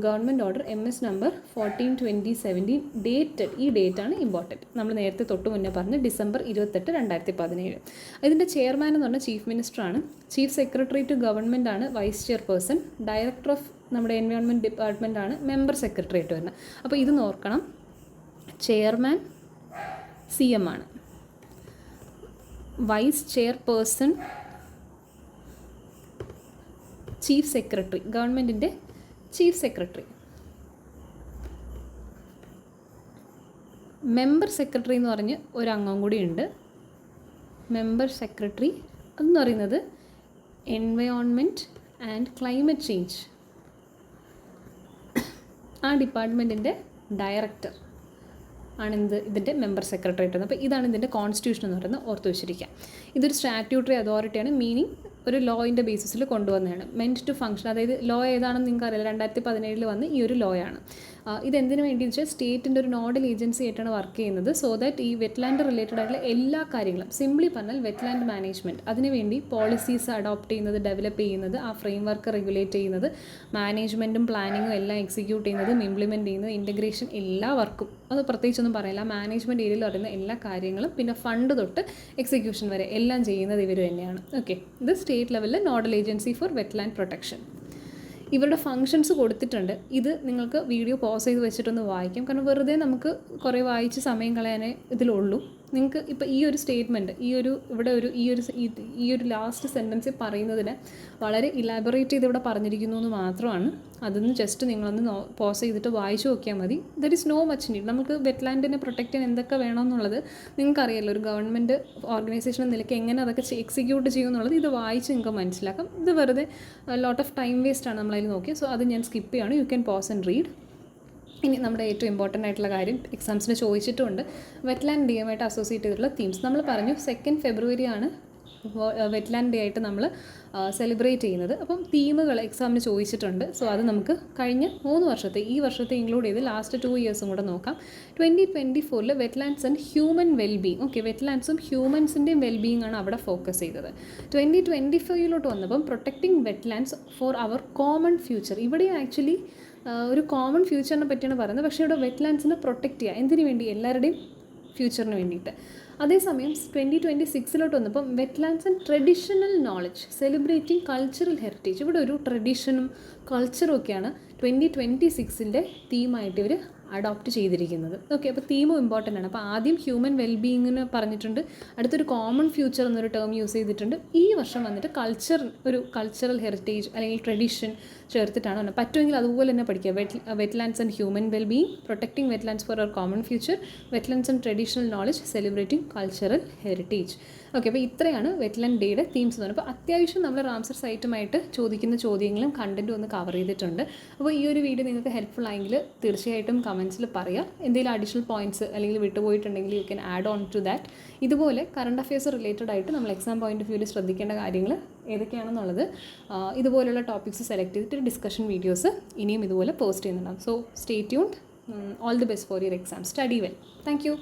government order MS number 14/2017 dated. ഈ ഡേറ്റാണ് ഇമ്പോർട്ടൻറ്റ്. നമ്മൾ നേരത്തെ തൊട്ട് മുന്നേ പറഞ്ഞ് ഡിസംബർ 28, 2017. ഇതിൻ്റെ ചെയർമാൻ എന്ന് പറഞ്ഞാൽ ചീഫ് മിനിസ്റ്ററാണ്. ചീഫ് സെക്രട്ടറി ടു ഗവൺമെൻറ് ആണ് വൈസ് ചെയർപേഴ്സൺ. ഡയറക്ടർ ഓഫ് നമ്മുടെ എൻവയോൺമെൻറ്റ് ഡിപ്പാർട്ട്മെൻ്റ് ആണ് മെമ്പർ സെക്രട്ടറി ആയിട്ട് വരുന്നത്. അപ്പോൾ ഇത് നോക്കണം, ചെയർമാൻ CM ആണ്, വൈസ് ചെയർപേഴ്സൺ ചീഫ് സെക്രട്ടറി, ഗവൺമെൻറ്റിൻ്റെ ചീഫ് സെക്രട്ടറി. മെമ്പർ സെക്രട്ടറി എന്ന് പറഞ്ഞ് ഒരു അംഗം കൂടി ഉണ്ട്. മെമ്പർ സെക്രട്ടറി എന്ന് പറയുന്നത് എൻവയോൺമെൻറ്റ് ആൻഡ് ക്ലൈമറ്റ് ചേഞ്ച് ആ ഡിപ്പാർട്ട്മെൻറ്റിൻ്റെ ഡയറക്ടർ ആണ് ഇതിൻ്റെ മെമ്പർ സെക്രട്ടറി ആയിട്ട്. അപ്പോൾ ഇതാണ് ഇതിൻ്റെ കോൺസ്റ്റിറ്റ്യൂഷൻ എന്ന് പറയുന്നത്, ഓർത്ത് വെച്ചിരിക്കുക. ഇതൊരു സ്റ്റാറ്റ്യൂട്ടറി അതോറിറ്റിയാണ്, മീനിങ് ഒരു ലോയിൻ്റെ ബേസിസിൽ കൊണ്ടുവന്നതാണ്. മെൻറ്റ് ടു ഫംഗ്ഷൻ, അതായത് ലോ ഏതാണെന്ന് നിങ്ങൾക്ക് അറിയില്ല, 2017 വന്ന് ഈ ഒരു ലോ ആണ്. ഇതെന്തിനു വേണ്ടി വെച്ചാൽ സ്റ്റേറ്റിൻ്റെ ഒരു നോഡൽ ഏജൻസി ആയിട്ടാണ് വർക്ക് ചെയ്യുന്നത്. സോ ദാറ്റ് ഈ വെറ്റ്ലാൻഡ് റിലേറ്റഡ് ആയിട്ടുള്ള എല്ലാ കാര്യങ്ങളും, സിംപ്ലി പറഞ്ഞാൽ വെറ്റ്ലാൻഡ് മാനേജ്മെൻറ്റ്, അതിനുവേണ്ടി പോളിസീസ് അഡോപ്റ്റ് ചെയ്യുന്നത്, ഡെവലപ്പ് ചെയ്യുന്നത്, ആ ഫ്രെയിം വർക്ക് റെഗുലേറ്റ് ചെയ്യുന്നത്, മാനേജ്മെൻറ്റും പ്ലാനിങ്ങും എല്ലാം എക്സിക്യൂട്ട് ചെയ്യുന്നതും ഇംപ്ലിമെൻറ്റ് ചെയ്യുന്നത്, ഇൻ്റഗ്രേഷൻ എല്ലാ വർക്കും, അത് പ്രത്യേകിച്ചൊന്നും പറയില്ല, മാനേജ്മെൻറ്റ് ഏരിയയിൽ പറയുന്ന എല്ലാ കാര്യങ്ങളും, പിന്നെ ഫണ്ട് തൊട്ട് എക്സിക്യൂഷൻ വരെ എല്ലാം ചെയ്യുന്നത് ഇവർ തന്നെയാണ്. ഓക്കെ, ഇത് സ്റ്റേറ്റ് ലെവലിൽ nodal agency for wetland protection. ഇവരുടെ ഫങ്ഷൻസ് കൊടുത്തിട്ടുണ്ട്. ഇത് നിങ്ങൾക്ക് വീഡിയോ പോസ് ചെയ്ത് വെച്ചിട്ടൊന്ന് വായിക്കാം, കാരണം വെറുതെ നമുക്ക് കുറേ വായിച്ച് സമയം കളയാനേ ഇതിലുള്ളൂ. നിങ്ങൾക്ക് ഇപ്പോൾ ഈ ഒരു സ്റ്റേറ്റ്മെൻറ്റ്, ഈ ഒരു ലാസ്റ്റ് സെൻറ്റൻസ് പറയുന്നതിന് വളരെ ഇലാബറേറ്റ് ചെയ്ത് ഇവിടെ പറഞ്ഞിരിക്കുന്നു എന്ന് മാത്രമാണ്. അതൊന്ന് ജസ്റ്റ് നിങ്ങളൊന്ന് പോസ് ചെയ്തിട്ട് വായിച്ചു നോക്കിയാൽ മതി. There is no much need. നമുക്ക് വെറ്റ്ലാൻഡിനെ പ്രൊട്ടക്റ്റ് ചെയ്യാൻ എന്തൊക്കെ വേണമെന്നുള്ളത് നിങ്ങൾക്കറിയാമല്ലോ. ഒരു ഗവൺമെൻറ് ഓർഗനൈസേഷൻ എന്ന നിലയ്ക്ക് എങ്ങനെ അതൊക്കെ എക്സിക്യൂട്ട് ചെയ്യും എന്നുള്ളത് ഇത് വായിച്ച് നിങ്ങൾക്ക് മനസ്സിലാക്കാം. ഇത് വെറുതെ ലോട്ട് ഓഫ് ടൈം വേസ്റ്റാണ് നമ്മളതിൽ നോക്കിയത്. സോ അത് ഞാൻ സ്കിപ്പ് ചെയ്യാണ്. You can pause and read. ഇനി നമ്മുടെ ഏറ്റവും ഇമ്പോർട്ടൻ്റ് ആയിട്ടുള്ള കാര്യം, എക്സാംസിന് ചോദിച്ചിട്ടുണ്ട്, വെറ്റ്ലാൻഡ് ഡേ ആയിട്ട് അസോസിയേറ്റ് ചെയ്തിട്ടുള്ള തീംസ്. നമ്മൾ പറഞ്ഞു 2 ഫെബ്രുവരി ആണ് വെറ്റ്ലാൻഡ് ഡേ ആയിട്ട് നമ്മൾ സെലിബ്രേറ്റ് ചെയ്യുന്നത്. അപ്പം തീമുകൾ എക്സാമിന് ചോദിച്ചിട്ടുണ്ട്. സോ അത് നമുക്ക് കഴിഞ്ഞ 3 വർഷത്തെ, ഈ വർഷത്തെ ഇൻക്ലൂഡ് ചെയ്ത് ലാസ്റ്റ് 2 ഇയേഴ്സും കൂടെ നോക്കാം. 2024 wetlands and human wellbeing. Okay, വെറ്റ്ലാൻഡ്സും ഹ്യൂമൻസിൻ്റെയും വെൽബീങ് ആണ് അവിടെ ഫോക്കസ് ചെയ്തത്. 2025 വന്നപ്പം protecting wetlands for our common future. ഇവിടെ ആക്ച്വലി ഒരു കോമൺ ഫ്യൂച്ചറിനെ പറ്റിയാണ് പറയുന്നത്. പക്ഷേ ഇവിടെ വെറ്റ്ലാൻഡ്സിനെ പ്രൊട്ടക്റ്റ് ചെയ്യുക, എന്തിനു വേണ്ടി? എല്ലാവരുടെയും ഫ്യൂച്ചറിന് വേണ്ടിയിട്ട്. അതേസമയം 2026 വന്നപ്പം wetlands and traditional knowledge celebrating cultural heritage. ഇവിടെ ഒരു ട്രഡീഷനും കൾച്ചറും ഒക്കെയാണ് 2026 തീമായിട്ട് ഇവർ അഡോപ്റ്റ് ചെയ്തിരിക്കുന്നത്. ഓക്കെ, അപ്പോൾ തീമും ഇമ്പോർട്ടൻ്റ് ആണ്. അപ്പോൾ ആദ്യം ഹ്യൂമൻ വെൽബീയിങ്ങിന് പറഞ്ഞിട്ടുണ്ട്, അടുത്തൊരു കോമൺ ഫ്യൂച്ചർ എന്നൊരു ടേം യൂസ് ചെയ്തിട്ടുണ്ട്. ഈ വർഷം വന്നിട്ട് ഒരു കൾച്ചറൽ ഹെറിറ്റേജ് അല്ലെങ്കിൽ ട്രഡീഷൻ ചേർത്തിട്ടാണ് പറഞ്ഞത്. പറ്റുമെങ്കിൽ അതുപോലെ തന്നെ പഠിക്കുക. Wetlands and human wellbeing, protecting wetlands for our common future, wetlands and traditional knowledge, celebrating cultural heritage. Okay, അപ്പോൾ ഇത്രയാണ് വെറ്റ്ലാൻഡ് ഡേയുടെ തീംസ് എന്ന് പറയുന്നത്. അപ്പോൾ അത്യാവശ്യം നമ്മൾ റാംസർ സൈറ്റുമായിട്ട് ചോദിക്കുന്ന ചോദ്യങ്ങളും കണ്ടൻറ്റും ഒന്ന് കവർ ചെയ്തിട്ടുണ്ട്. അപ്പോൾ ഈ ഒരു വീഡിയോ നിങ്ങൾക്ക് ഹെൽപ്ഫുൾ ആയെങ്കിൽ തീർച്ചയായിട്ടും കമൻസിൽ പറയുക. എന്തെങ്കിലും അഡീഷണൽ പോയിൻറ്റ്സ് അല്ലെങ്കിൽ വിട്ടുപോയിട്ടുണ്ടെങ്കിൽ you can add on to that. ഇതുപോലെ കറണ്ട് അഫയേഴ്സ് റിലേറ്റഡ് ആയിട്ട് നമ്മൾ എക്സാം പോയിന്റ് ഓഫ് വ്യൂവിൽ ശ്രദ്ധിക്കേണ്ട കാര്യങ്ങൾ ഏതൊക്കെയാണെന്നുള്ളത് ഇതുപോലുള്ള ടോപ്പിക്സ് സെലക്ട് ചെയ്തിട്ട് ഡിസ്കഷൻ വീഡിയോസ് ഇനിയും ഇതുപോലെ പോസ്റ്റ് ചെയ്യുന്നുണ്ടാകും. So stay tuned. All the best for your exam. Study well. Thank U.